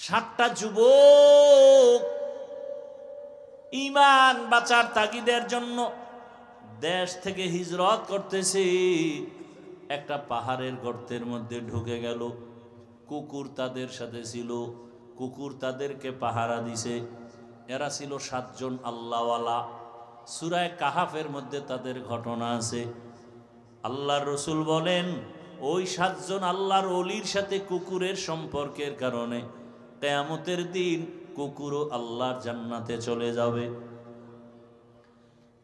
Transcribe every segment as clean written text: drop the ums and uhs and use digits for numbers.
7টা যুবক ঈমান বাঁচার তাগিদের জন্য দেশ থেকে হিজরত করতেছে। একটা পাহাড়ের গর্তের মধ্যে ঢুকে গেল। কুকুর তাদের সাথে ছিল, কুকুর তাদেরকে পাহারা দিছে। এরা ছিল 7 জন আল্লাহওয়ালা। সূরা কাহাফের মধ্যে তাদের ঘটনা আছে। আল্লাহর রাসূল বলেন, ওই 7 জন আল্লাহর ওলির সাথে কুকুরের সম্পর্কের কারণে কিয়ামতের দিন কুকুরও আল্লাহর জান্নাতে চলে যাবে।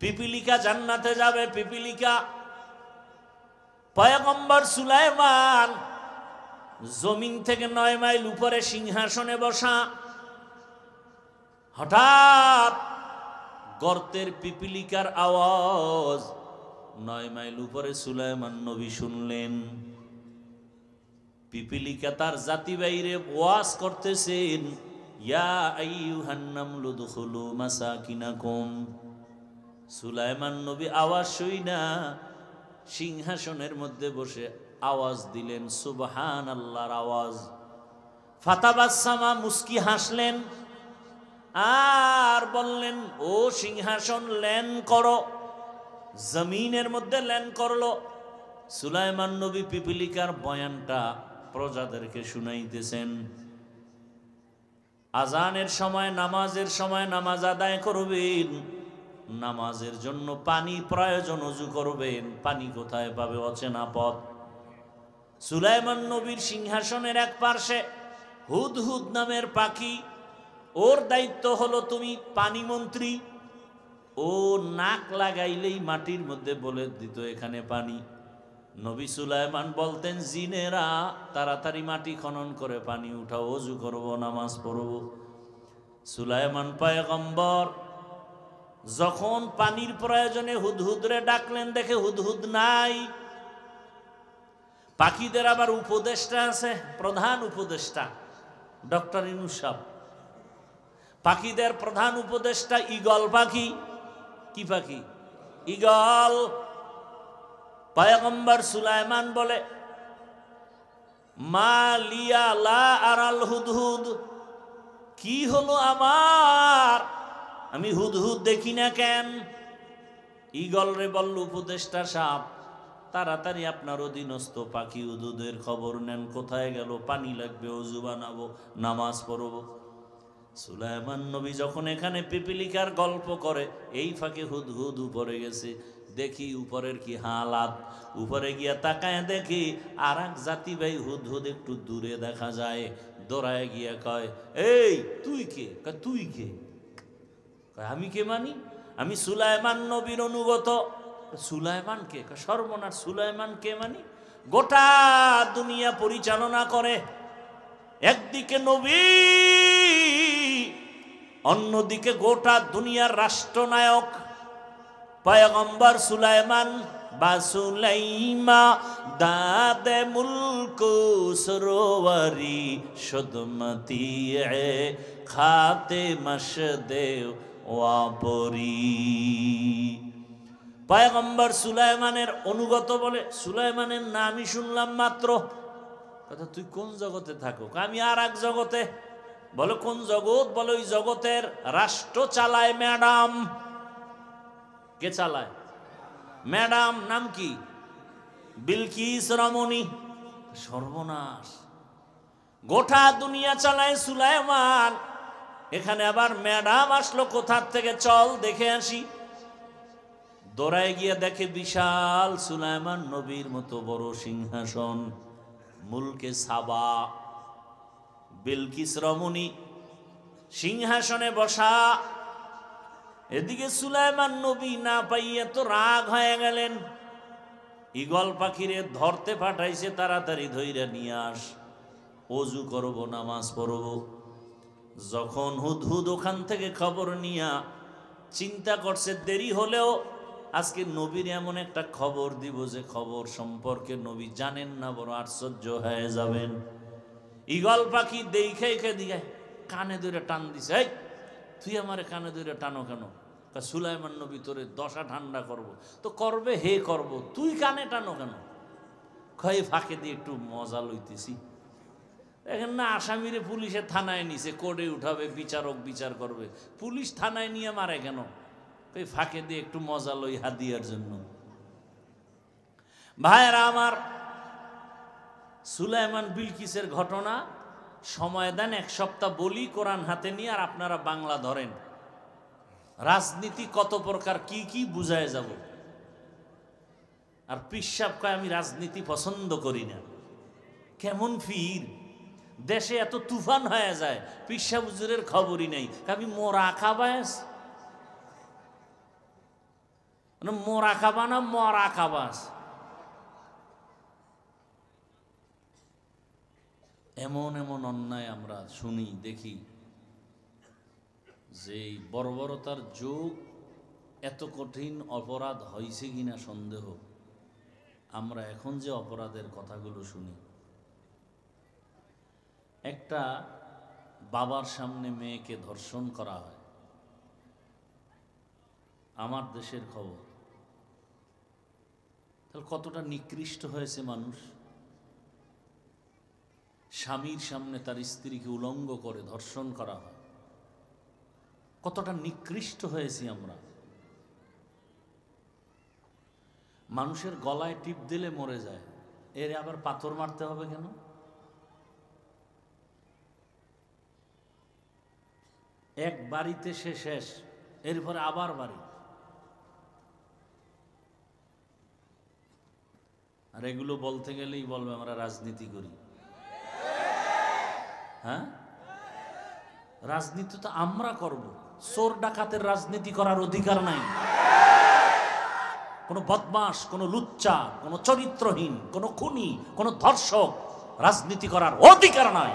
পিপিলিকা জান্নাতে যাবে। পিপিলিকা পয়গম্বর সুলাইমান জমিন থেকে 9 মাইল উপরে সিংহাসনে বসা। হঠাৎ গর্তের পিপিলিকার আওয়াজ 9 মাইল উপরে সুলাইমান নবী শুনলেন। পিপিলিকা তার জাতি বাইরে ওয়াজ করতেছেন, ইয়া আইয়ুহান নামলু দুখুলু মাসাকিনাকুম। সুলাইমান নবী আওয়াজ শুইনা সিংহাসনের মধ্যে বসে আওয়াজ দিলেন সুবহানাল্লাহর আওয়াজ। ফাতাবাসসামা, মুস্কি হাসলেন আর বললেন, ও সিংহাসন ল্যান করো। জমিনের মধ্যে ল্যান করলো। সুলাইমান নবী পিপিলিকার বয়ানটা প্রজাদেরকে শুনাইতেছেন। আজানের সময়, নামাজের সময় নামাজ আদায় করবেন। নামাজের জন্য পানি প্রয়োজন, ওযু করবেন। পানি কোথায় পাবে? অচেনা পথ। সুলাইমান নবীর সিংহাসনের এক পার্শ্বে হুদহুদ নামের পাখি। ওর দায়িত্ব হলো তুমি পানি মন্ত্রী। ও নাক লাগাইলেই মাটির মধ্যে বলে দিত এখানে পানি। নবী সুলাইমান বলতেন, জিনেরা তাড়াতাড়ি মাটি খনন করে পানি উঠাও, ওযু করব, নামাজ পড়ব। সুলাইমান পয়গম্বর যখন পানির প্রয়োজনে হুদহুদরে ডাকলেন, দেখে হুদহুদ নাই। পাখিদের আবার উপদেষ্টা আছে, প্রধান উপদেষ্টা ডক্টর ইউনূস সাহেব। পাখিদের প্রধান উপদেষ্টা ঈগল পাখি। কি পাখি? ঈগল। পয়গম্বর সুলাইমান বলে, মা লিয়া লা আরাল হুদহুদ, কি হলো আমার, আমি হুদহুদ দেখি না কেন? ঈগল রে বলল উপদেষ্টা সাহেব, তাড়াতাড়ি আপনার অধীনস্থ পাখি হুদহুদের খবর নেন, কোথায় গেল? পানি লাগবে, ওযু বানাবো, নামাজ পড়ব। সুলাইমান নবী যখন এখানে পিপিলিকার গল্প করে, এই ফাঁকে হুদহুদ উপরে গেছে। দেখি উপরের কি হালাত। উপরে গিয়া তাকায় দেখি আর এক জাতি ভাই হুদহুদ একটু দূরে দেখা যায়। দৌড়ায় গিয়া কয়, এই তুই কে? তুই কে? আমি কে মানি? আমি সুলাইমান নবীর অনুগত। সুলাইমান কে? সর্বনাশ, সুলাইমান কে মানি? গোটা দুনিয়া পরিচালনা করে। একদিকে নবী, অন্যদিকে গোটা দুনিয়ার রাষ্ট্রনায়ক পয়গম্বর সুলাইমান। বাসুলাইমা দাদে মুলকু সরোয়ারি সদমতি খাতে মশদে ওয়াপরি। পয়গম্বর সুলাইমানের অনুগত বলে, সুলাইমানের নামই শুনলাম মাত্র। কথা, তুই কোন জগতে থাকো? আমি আর এক জগতে। বলো কোন জগৎ? বলো ওই জগতের রাষ্ট্র চালায় ম্যাডাম। কে চালায়? ম্যাডাম। নাম কি? বিলকিস রমণী। সর্বনাশ, গোটা দুনিয়া চালায় সুলাইমান, এখানে আবার ম্যাডাম আসলো কোথার থেকে? চল দেখে আসি। দৌড়ায় গিয়ে দেখে বিশাল সুলাইমান নবীর মতো বড় সিংহাসন, মুলকে সাবা। বিলকিস রমণী সিংহাসনে বসা। এদিকে সুলাইমান নবী না পাইয়া তো রাগ হয়ে গেলেন। ঈগল পাখিরে ধরতে পাঠাইছে, তাড়াতাড়ি ধইরা নিয়ে আস, ওযু করব, নামাজ পড়ব। যখন হুদহুদ ওখান থেকে খবর নিয়া চিন্তা করছে, দেরি হলেও আজকে নবীর এমন একটা খবর দিব যে খবর সম্পর্কে নবী জানেন না, বড় আশ্চর্য হয়ে যাবেন। ঈগল পাখি দেখে দিকে কানে ধরে টান দিছে, এই তুই আমারে কানে ধরে টানো কেন? সুলাইমান নবী তোরে দশা ঠান্ডা করব। তো করবে, হে করব, তুই কানে টানো কেন? কয় ফাঁকে দিয়ে একটু মজা লইতেছি। দেখেন না, আসামিরে পুলিশে থানায় নিছে, কোর্টে উঠাবে, বিচারক বিচার করবে, পুলিশ থানায় নিয়ে মারে কেন? ওই ফাঁকে দিয়ে একটু মজা লই হাদিয়ার জন্য। ভাইয়েরা আমার, সুলাইমান বিলকিসের ঘটনা সময় দেন, এক সপ্তাহ বলি কোরআন হাতে নিয়ে, আর আপনারা বাংলা ধরেন। রাজনীতি কত প্রকার, কি কি বুঝায় যাব। আর পিসাব কয় আমি রাজনীতি পছন্দ করি না। কেমন ফির, দেশে এত তুফান হয়ে যায়, পিসাব হুজুরের খবরই নেই। আমি মোরা খাবাস, মোরা খাবা না মরা খাবাস। এমন এমন অন্যায় আমরা শুনি, দেখি, যে বর্বরতার যুগ, এত কঠিন অপরাধ হয়েছে কিনা সন্দেহ। আমরা এখন যে অপরাধের কথাগুলো শুনি, একটা বাবার সামনে মেয়েকে ধর্ষণ করা হয়, আমার দেশের খবর। তাহলে কতটা নিকৃষ্ট হয়েছে মানুষ। স্বামীর সামনে তার স্ত্রীকে উলঙ্গ করে ধর্ষণ করা হয়, কতটা নিকৃষ্ট হয়েছি আমরা। মানুষের গলায় টিপ দিলে মরে যায়, এর আবার পাথর মারতে হবে কেন? এক বাড়িতে সে শেষ, এরপরে আবার বাড়ি। আর এগুলো বলতে গেলেই বলবে আমরা রাজনীতি করি। হ্যাঁ, রাজনীতি তো আমরা করব, চোর ডাকাতের রাজনীতি করার অধিকার নাই। কোনো বদমাস, কোনো লুচ্চা, কোনো চরিত্রহীন, কোনো খুনি, কোনো ধর্ষক রাজনীতি করার অধিকার নাই।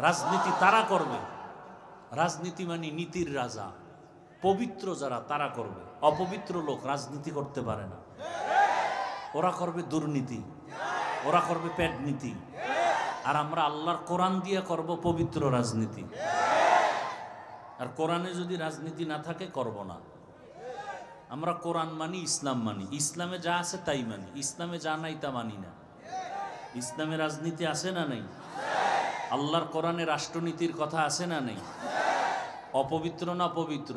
রাজনীতি তারা করবে, রাজনীতি মানে নীতির রাজা, পবিত্র যারা তারা করবে। অপবিত্র লোক রাজনীতি করতে পারে না। ওরা করবে দুর্নীতি, ওরা করবে পেট নীতি, আর আমরা আল্লাহর কোরআন দিয়ে করব পবিত্র রাজনীতি। আর কোরআনে যদি রাজনীতি না থাকে করব না। আমরা কোরআন মানি, ইসলাম মানি, ইসলামে যা আছে তাই মানি, ইসলামে যা নাই তা মানি না। ইসলামে রাজনীতি আছে না নেই? আল্লাহর কোরআনে রাষ্ট্রনীতির কথা আছে না নেই? অপবিত্র না পবিত্র?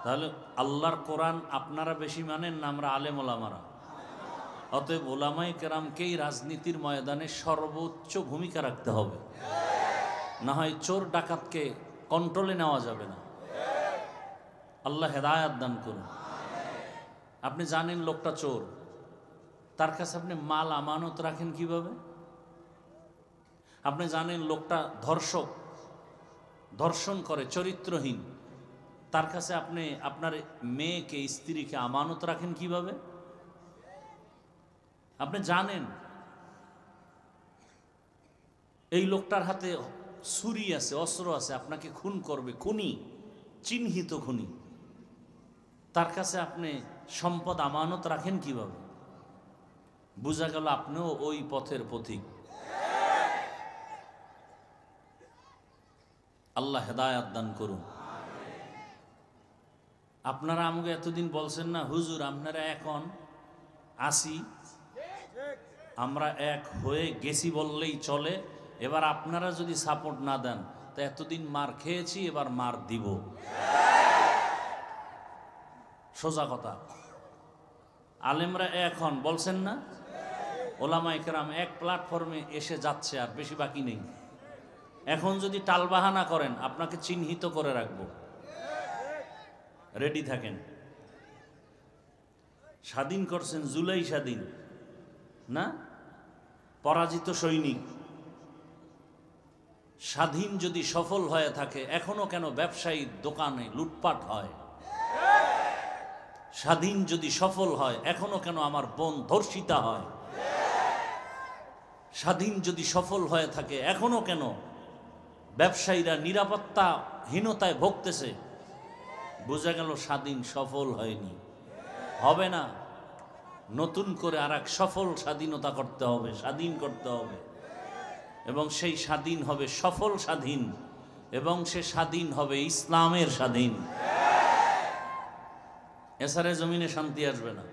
তাহলে আল্লাহর কোরআন আপনারা বেশি মানেন না আমরা আলেম ওলামারা? অতএব ওলামায়ে কেরামকেই রাজনীতির ময়দানে সর্বোচ্চ ভূমিকা রাখতে হবে, না হয় চোর ডাকাতকে কন্ট্রোলে নেওয়া যাবে না। আল্লাহ হেদায়াত দান করুন। আপনি জানেন লোকটা চোর, তার কাছে আপনি মাল আমানত রাখেন কিভাবে? আপনি জানেন লোকটা ধর্ষক, ধর্ষণ করে, চরিত্রহীন, তার কাছে আপনি আপনার মেয়েকে, স্ত্রীকে আমানত রাখেন কিভাবে? আপনি জানেন এই লোকটার হাতে ছুরি আছে, অস্ত্র আছে, আপনাকে খুন করবে, খুনি, চিহ্নিত খুনি, তার কাছে আপনি সম্পদ আমানত রাখেন কিভাবে? বোঝা গেল আপনিও ওই পথের পথিক। আল্লাহ হেদায়াত দান করুন। আপনারা আমাকে এতদিন বলছেন না হুজুর আপনারা এখন আসি, আমরা এক হয়ে গেছি বললেই চলে, এবার আপনারা যদি সাপোর্ট না দেন তা এতদিন মার খেয়েছি, এবার মার দিব। সোজা কথা। আলেমরা এখন বলছেন না, ওলামায়ে কেরাম এক প্ল্যাটফর্মে এসে যাচ্ছে, আর বেশি বাকি নেই। এখন যদি টালবাহানা করেন আপনাকে চিহ্নিত করে রাখবো, রেডি থাকেন। স্বাধীন করছেন জুলাই স্বাধীন না, পরাজিত সৈনিক। স্বাধীন যদি সফল হয়ে থাকে, এখনো কেন ব্যবসায়ীর দোকানে লুটপাট হয়? স্বাধীন যদি সফল হয়, এখনো কেন আমার বোন ধর্ষিতা হয়? স্বাধীন যদি সফল হয়ে থাকে, এখনো কেন ব্যবসায়ীরা নিরাপত্তাহীনতায় ভুগতেছে? বোঝা গেল স্বাধীন সফল হয়নি, হবে না। নতুন করে আর এক সফল স্বাধীনতা করতে হবে, স্বাধীন করতে হবে, এবং সেই স্বাধীন হবে সফল স্বাধীন, এবং সে স্বাধীন হবে ইসলামের স্বাধীন। এছাড়া জমিনে শান্তি আসবে না,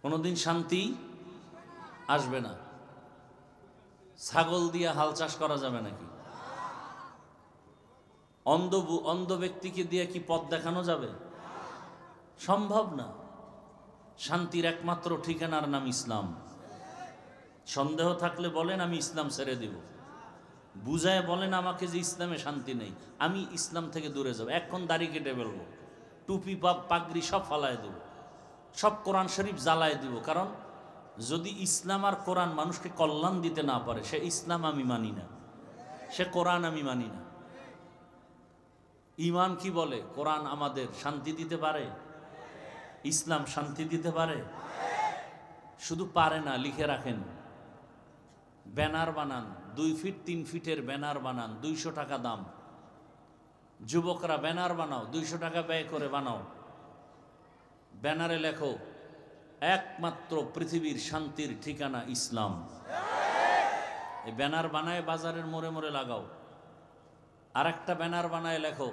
কোনোদিন শান্তি আসবে না। ছাগল দিয়ে হাল চাষ করা যাবে নাকি? অন্ধ ব্যক্তিকে দিয়ে কি পথ দেখানো যাবে? সম্ভব না। শান্তির একমাত্র ঠিকানার নাম ইসলাম। সন্দেহ থাকলে বলেন, আমি ইসলাম ছেড়ে দিব। বুঝায় বলেন আমাকে যে ইসলামে শান্তি নেই, আমি ইসলাম থেকে দূরে যাব। এখন দাড়ি কেটে ফেলবো, টুপি পাগড়ি সব ফালায় দেব, সব কোরআন শরীফ জ্বালায় দিব। কারণ যদি ইসলাম আর কোরআন মানুষকে কল্যাণ দিতে না পারে, সে ইসলাম আমি মানি না, সে কোরআন আমি মানি না। ঈমান কি বলে? কোরআন আমাদের শান্তি দিতে পারে, ইসলাম শান্তি দিতে পারে। শুধু পারে না, লিখে রাখেন। ব্যানার বানান, 2 ফিট 3 ফিটের ব্যানার বানান, 200 টাকা দাম। যুবকরা ব্যানার বানাও, 200 টাকা ব্যয় করে বানাও। ব্যানারে লেখো, একমাত্র পৃথিবীর শান্তির ঠিকানা ইসলাম। এই ব্যানার বানায় বাজারের মোড়ে মোড়ে লাগাও। আর একটা ব্যানার বানায় লেখো,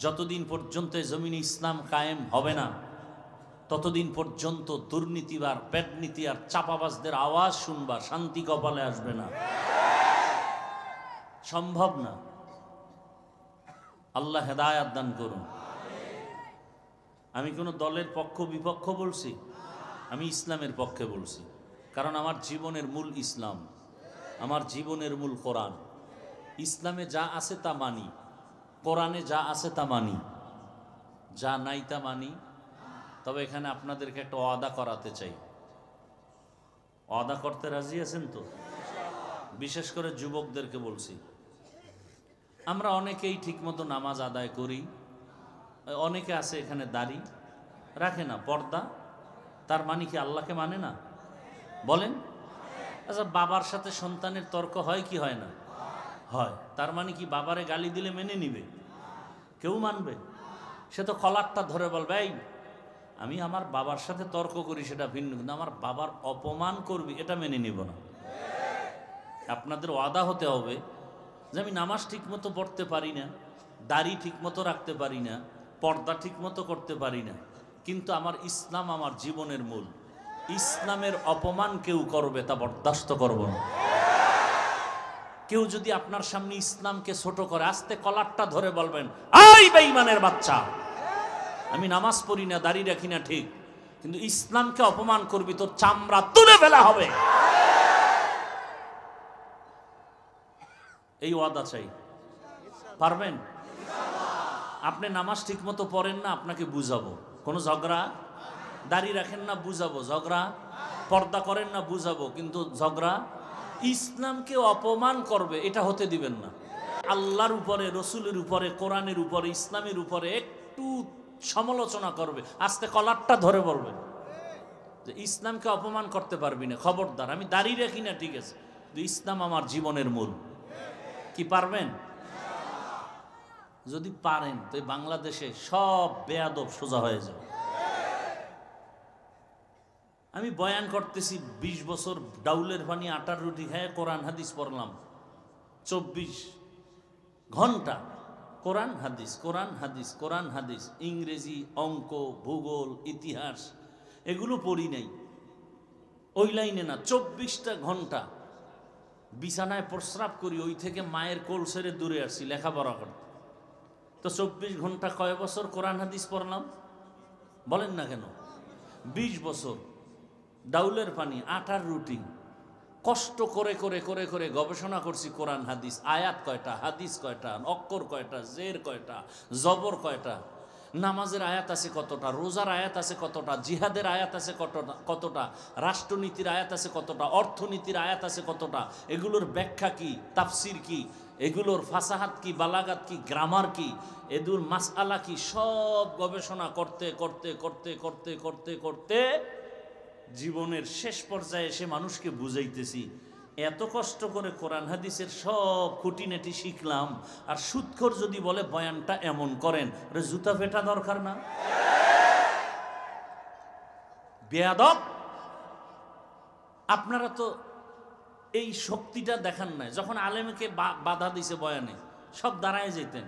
যতদিন পর্যন্ত জমিনে ইসলাম কায়েম হবে না, ততদিন পর্যন্ত দুর্নীতি আর পেটনীতি আর চাপাবাজদের আওয়াজ শুনবা, শান্তি কপালে আসবে না। সম্ভব না। আল্লাহ হেদায়াত দান করুন। আমি কোনো দলের পক্ষ বিপক্ষ বলছি? আমি ইসলামের পক্ষে বলছি। কারণ আমার জীবনের মূল ইসলাম, আমার জীবনের মূল কোরআন। ইসলামে যা আছে তা মানি, কোরআনে যা আছে তা মানি, যা নাই তা মানি। তবে এখানে আপনাদেরকে একটা ওয়াদা করাতে চাই। ওয়াদা করতে রাজি আছেন তো? বিশেষ করে যুবকদেরকে বলছি, আমরা অনেকেই ঠিকমতো নামাজ আদায় করি, অনেকে আছে এখানে দাড়ি রাখে না, পর্দা। তার মানে কি আল্লাহকে মানে না? বলেন। আচ্ছা, বাবার সাথে সন্তানের তর্ক হয় কি হয় না? হয়। তার মানে কি বাবারে গালি দিলে মেনে নিবে? কেউ মানবে? সে তো কলারটা ধরে বলবে, এই আমি আমার বাবার সাথে তর্ক করি সেটা ভিন্ন, কিন্তু আমার বাবার অপমান করবি এটা মেনে নিব না। আপনাদের ওয়াদা হতে হবে যে আমি নামাজ ঠিক মতো পড়তে পারি না, দাড়ি ঠিক মতো রাখতে পারি না, পর্দা ঠিক মতো করতে পারি না, কিন্তু আমার ইসলাম আমার জীবনের মূল। ইসলামের অপমান কেউ করবে তা বরদাস্ত করব না। কেউ যদি আপনার সামনে ইসলামকে ছোট করে, আস্তে কলারটা ধরে বলবেন, এই বেঈমানের বাচ্চা, আমি নামাজ পড়ি না, দাড়ি রাখি না ঠিক, কিন্তু ইসলামকে অপমান করবি, তোর চামড়া তুলে ফেলা হবে। এই ওয়াদা চাই। পারবেন? আপনি নামাজ ঠিক মতো পড়েন না, আপনাকে বুঝাবো। কোনো ঝগড়া? দাড়ি রাখেন না, বুঝাবো। ঝগড়া? পর্দা করেন না, বুঝাবো। কিন্তু ঝগড়া? ইসলামকে অপমান করবে এটা হতে দিবেন না। আল্লাহর উপরে, রসুলের উপরে, কোরআনের উপরে, ইসলামের উপরে একটু সমালোচনা করবে, আস্তে কলারটা ধরে বলবেন যে ইসলামকে অপমান করতে পারবি না, খবরদার। আমি দাঁড়িয়ে রাখি না ঠিক আছে, কিন্তু ইসলাম আমার জীবনের মূল। কি পারবেন? যদি পারেন তো বাংলাদেশে সব বেয়াদব সোজা হয়ে যাবে। আমি বয়ান করতেছি 20 বছর, ডাউলের পানি আটার রুটি খায় কোরআন হাদিস পড়লাম 24 ঘন্টা। কোরআন হাদিস, কোরআন হাদিস, কোরআন হাদিস। ইংরেজি, অঙ্ক, ভূগোল, ইতিহাস এগুলো পড়ি নাই, ওই লাইনে না। 24টা ঘন্টা বিছানায় প্রস্রাব করি, ওই থেকে মায়ের কোল ছেড়ে দূরে আসছি লেখাপড়া করতে। তো 24 ঘন্টা কয় বছর কোরআন হাদিস পড়লাম? বলেন না কেন? 20 বছর ডাউলের পানি আটার রুটি কষ্ট করে করে করে করে গবেষণা করছি কোরআন হাদিস। আয়াত কয়টা, হাদিস কয়টা, অক্ষর কয়টা, জের কয়টা, জবর কয়টা, নামাজের আয়াত আছে কতটা, রোজার আয়াত আছে কতটা, জিহাদের আয়াত আছে কতটা, রাষ্ট্রনীতির আয়াত আছে কতটা, অর্থনীতির আয়াত আছে কতটা, এগুলোর ব্যাখ্যা কি, তাফসির কি, এগুলোর ফাসাহাত কি, বালাগাত কি, গ্রামার কি, এগুলোর মাসআলা কি, সব গবেষণা করতে করতে করতে করতে করতে করতে জীবনের শেষ পর্যায়ে এসে মানুষকে বুঝাইতেছি, এত কষ্ট করে কোরআন হাদিসের সব খুঁটিনাটি শিখলাম, আর সুদখোর যদি বলে বয়ানটা এমন করেন, জুতা ফেটা দরকার না? বেয়াদব! আপনারা তো এই শক্তিটা দেখান নাই। যখন আলেমকে বাধা দিছে বয়ানে, সব দাঁড়ায় যেতেন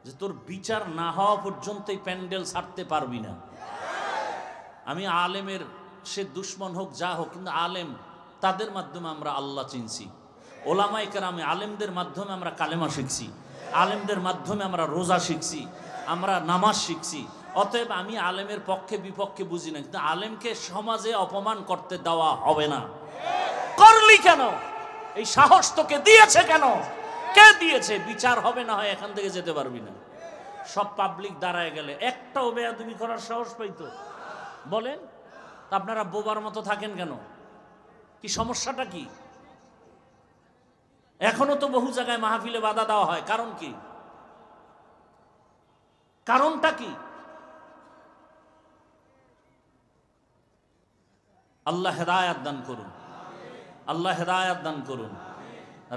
যে তোর বিচার না হওয়া পর্যন্ত এই প্যান্ডেল ছাড়তে পারবি না। আমি আলেমের, সে দুশ্মন হোক যা হোক, কিন্তু আলেম তাদের মাধ্যমে আমরা আল্লাহ চিনছি। ওলামায়ে কেরামে আলেমদের মাধ্যমে আমরা কালেমা শিখছি, আলেমদের মাধ্যমে আমরা রোজা শিখছি, আমরা নামাজ শিখছি। অতএব আমি আলেমের পক্ষে বিপক্ষে বুঝি না, কিন্তু আলেমকে সমাজে অপমান করতে দেওয়া হবে না। করলি কেন? এই সাহস তোকে দিয়েছে কেন? কে দিয়েছে? বিচার হবে না হয় এখান থেকে যেতে পারবি না। সব পাবলিক দাঁড়ায় গেলে একটাও বেয়াদবি করার সাহস পাইতো? বলেন। আপনারা বোবার মতো থাকেন কেন? কি সমস্যাটা কি? এখনো তো বহু জায়গায় মাহফিলে বাধা দেওয়া হয়, কারণ কি? কারণটা কি? আল্লাহ হেদায়েত দান করুন, আল্লাহ হেদায়েত দান করুন।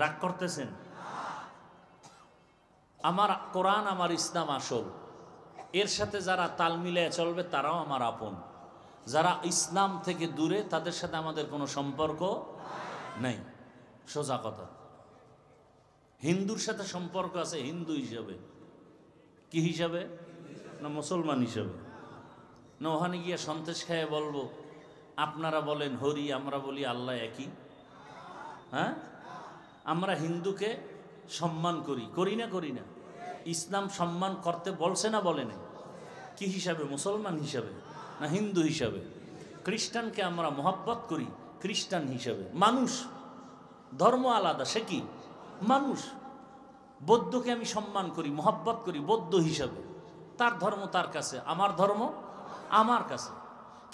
রাগ করতেছেন? আমার কোরআন, আমার ইসলাম আসল। এর সাথে যারা তাল মিলিয়ে চলবে তারাও আমার আপন। যারা ইসলাম থেকে দূরে তাদের সাথে আমাদের কোনো সম্পর্ক নেই। সোজা কথা। হিন্দুর সাথে সম্পর্ক আছে হিন্দু হিসাবে। কি হিসাবে? না মুসলমান হিসাবে। না ওখানে গিয়ে সন্দেশ খাইয়ে বলবো আপনারা বলেন হরি, আমরা বলি আল্লাহ একই? হ্যাঁ, আমরা হিন্দুকে সম্মান করি, করি না? করি না? ইসলাম সম্মান করতে বলছে না বলে না? কি হিসাবে? মুসলমান হিসাবে না হিন্দু হিসাবে? খ্রিস্টানকে আমরা মহব্বত করি খ্রিস্টান হিসাবে। মানুষ, ধর্ম আলাদা, সে কি মানুষ। বৌদ্ধকে আমি সম্মান করি, মহব্বত করি বৌদ্ধ হিসাবে। তার ধর্ম তার কাছে, আমার ধর্ম আমার কাছে।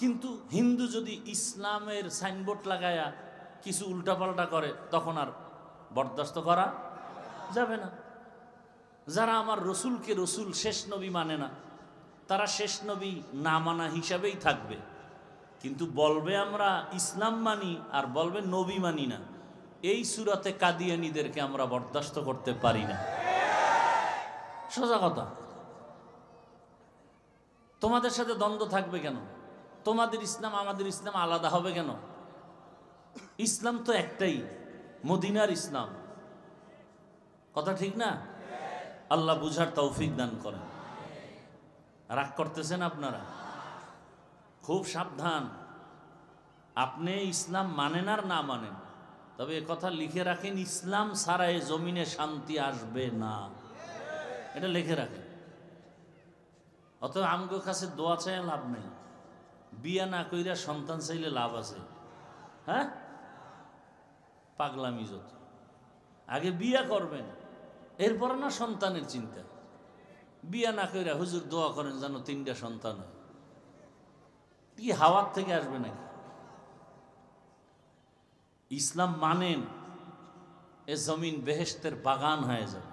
কিন্তু হিন্দু যদি ইসলামের সাইনবোর্ড লাগায়া কিছু উল্টাপাল্টা করে তখন আর বরদাস্ত করা যাবে না। যারা আমার রসুলকে রসুল শেষ নবী মানে না, তারা শেষ নবী না মানা হিসাবেই থাকবে, কিন্তু বলবে আমরা ইসলাম মানি আর বলবে নবী মানি না। এই সূরাতে কাদিয়ানীদেরকে আমরা বরদাস্ত করতে পারি না। সোজা কথা। তোমাদের সাথে দ্বন্দ্ব থাকবে কেন? তোমাদের ইসলাম আমাদের ইসলাম আলাদা হবে কেন? ইসলাম তো একটাই, মদিনার ইসলাম। কথা ঠিক না? আল্লাহ বুঝার তৌফিক দান করেন। রাগ করতেছেন আপনারা? খুব সাবধান। আপনি ইসলাম মানেন আর না মানেন, তবে এ কথা লিখে রাখেন, ইসলাম ছাড়া এ জমিনে শান্তি আসবে না। এটা লিখে রাখেন। অতএব আমগো কাছে দোয়া চাই লাভ নেই। বিয়া না কইরা সন্তান চাইলে লাভ আছে? হ্যাঁ, পাগলামি যত। আগে বিয়া করবেন, এরপর না সন্তানের চিন্তা। বিয়া না কইরা হুজুর দোয়া করেন যেন 3টা সন্তান হয়। কি হাওয়ার থেকে আসবে নাকি? ইসলাম মানেন, এ জমিন বেহেশতের বাগান হয়ে যাবে।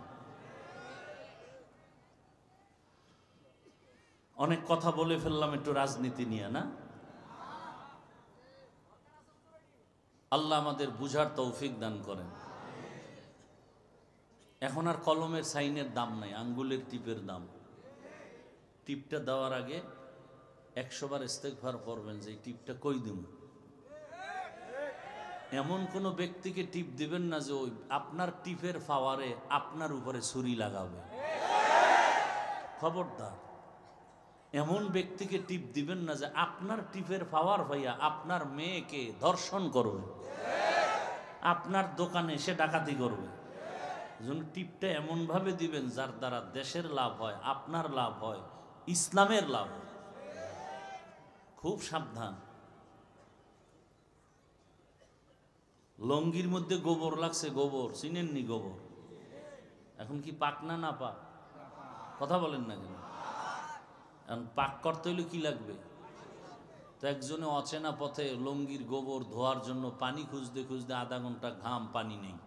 অনেক কথা বলে ফেললাম একটু রাজনীতি নিয়ে, না? আল্লাহ আমাদের বুঝার তৌফিক দান করেন। এখন আর কলমের সাইনের দাম নাই, আঙ্গুলের টিপের দাম। টিপটা দেওয়ার আগে 100 বার ইস্তেগফার করবেন যে এই টিপটা কই দিব। এমন কোনো ব্যক্তিকে টিপ দিবেন না যে ওই আপনার টিপের পাওয়ারে আপনার উপরে ছুরি লাগাবে। খবরদার। এমন ব্যক্তিকে টিপ দিবেন না যে আপনার টিপের পাওয়ার ভাইয়া আপনার মেয়েকে ধর্ষণ করবে, আপনার দোকানে এসে ডাকাতি করবে। টিপটা এমন ভাবে দিবেন যার দ্বারা দেশের লাভ হয়, আপনার লাভ হয়, ইসলামের লাভ হয়। খুব সাবধান। লঙ্গির মধ্যে গোবর লাগছে, গোবর চিনেননি? গোবর এখন কি পাক না না পাক? কথা বলেন না কেন? এখন পাক করতে হলে কি লাগবে? তো একজনে অচেনা পথে লঙ্গির গোবর ধোয়ার জন্য পানি খুঁজতে খুঁজতে আধা ঘন্টা, ঘাম পানি নেই,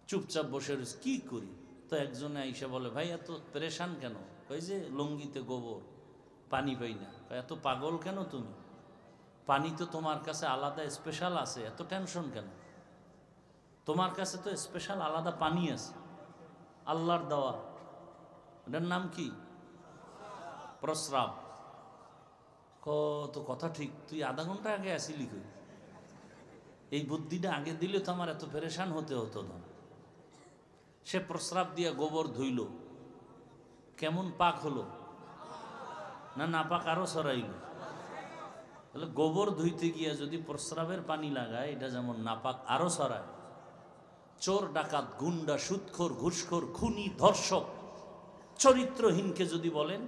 চুপচাপ বসে রয়েছে। কি করি? তো একজনে আইসা বলে, ভাই এত পেরেশান কেন? ওই যে লঙ্গিতে গোবর, পানি পাই না। এত পাগল কেন তুমি? পানি তো তোমার কাছে আলাদা স্পেশাল আছে, এত টেনশন কেন? তোমার কাছে তো স্পেশাল আলাদা পানি আছে, আল্লাহর দেওয়া। এটার নাম কি? প্রস্রাব। কত কথা ঠিক। তুই আধা ঘন্টা আগে আসিলি কই? এই বুদ্ধিটা আগে দিলে তো আমার এত পেরেশান হতে হতো না। সে প্রস্রাব দিয়ে গোবর ধুইল, কেমন পাক হলো? না না পাক আরো সরাইল? তাহলে গোবর ধুইতে গিয়া যদি প্রস্রাবের পানি লাগায়, এটা যেমন নাপাক আরো ছড়ায়। চোর, ডাকাত, গুন্ডা, সুদখোর, ঘুষখোর, খুনি, ধর্ষক, চরিত্রহীনকে যদি বলেন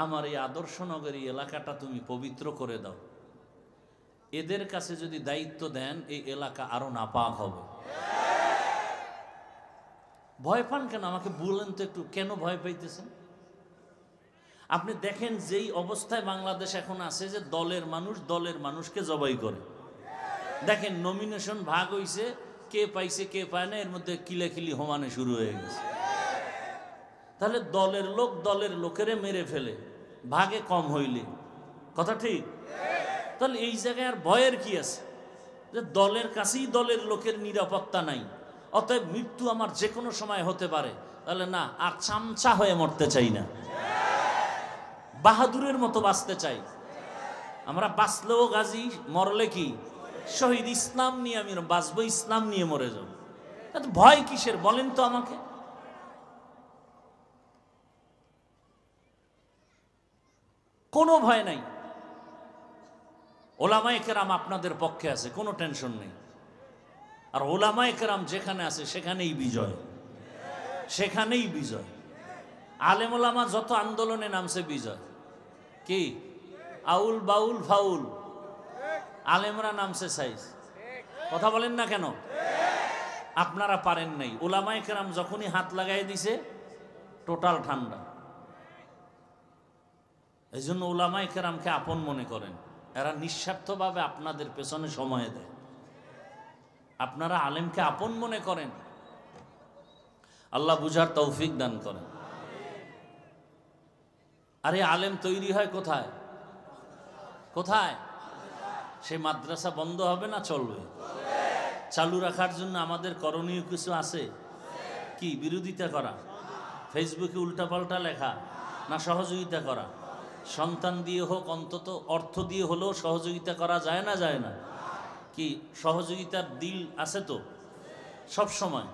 আমার এই আদর্শনগর এই এলাকাটা তুমি পবিত্র করে দাও, এদের কাছে যদি দায়িত্ব দেন এই এলাকা আরো নাপাক হবে। ভয় পান কেন? আমাকে বলেন তো একটু, কেন ভয় পাইতেছেন? আপনি দেখেন যেই অবস্থায় বাংলাদেশ এখন আছে, যে দলের মানুষ দলের মানুষকে জবাই করে। দেখেন নমিনেশন ভাগ হইছে, কে পাইছে কে পায় না, এর মধ্যে কিলাকিলি হোমানে শুরু হয়ে গেছে। তাহলে দলের লোক দলের লোকেরে মেরে ফেলে ভাগে কম হইলে, কথা ঠিক? তাহলে এই জায়গায় আর ভয়ের কি আছে? যে দলের কাছেই দলের লোকের নিরাপত্তা নাই, অতএব মৃত্যু আমার যে কোনো সময় হতে পারে। তাহলে না, আর চামচা হয়ে মরতে চাই না, বাহাদুরের মতো বাঁচতে চাই। আমরা বাঁচলেও গাজী, মরলে কি শহীদ। ইসলাম নিয়ে আমি বাঁচবো, ইসলাম নিয়ে মরে যাব। ভয় কিসের বলেন তো আমাকে? কোনো ভয় নাই। ওলামায়ে কেরাম আপনাদের পক্ষে আছে, কোনো টেনশন নেই। আর ওলামায়ে কেরাম যেখানে আছে সেখানেই বিজয়, সেখানেই বিজয়। আলেম ওলামা যত আন্দোলনে নামছে বিজয়। কি আউল বাউল ফাউল, আলেমরা নামছে সাইজ। কথা বলেন না কেন? আপনারা পারেন নাই। ওলামায়ে কেরাম যখনই হাত লাগাই দিছে টোটাল ঠান্ডা। এই জন্য ওলামায়ে কেরামকে আপন মনে করেন। এরা নিঃস্বার্থভাবে আপনাদের পেছনে সময় দেয়। আপনারা আলেমকে আপন মনে করেন। আল্লাহ বুঝার তৌফিক দান করেন। আরে আলেম তৈরি হয় কোথায়? কোথায়? সেই মাদ্রাসা বন্ধ হবে না চলবে? চালু রাখার জন্য আমাদের করণীয় কিছু আছে। কি? বিরোধিতা করা, ফেসবুকে উল্টাপাল্টা লেখা, না সহযোগিতা করা? সন্তান দিয়ে হোক, অন্তত অর্থ দিয়ে হলেও সহযোগিতা করা যায় না? যায় না? কি সহযোগিতার দিল আছে তো সব সময়,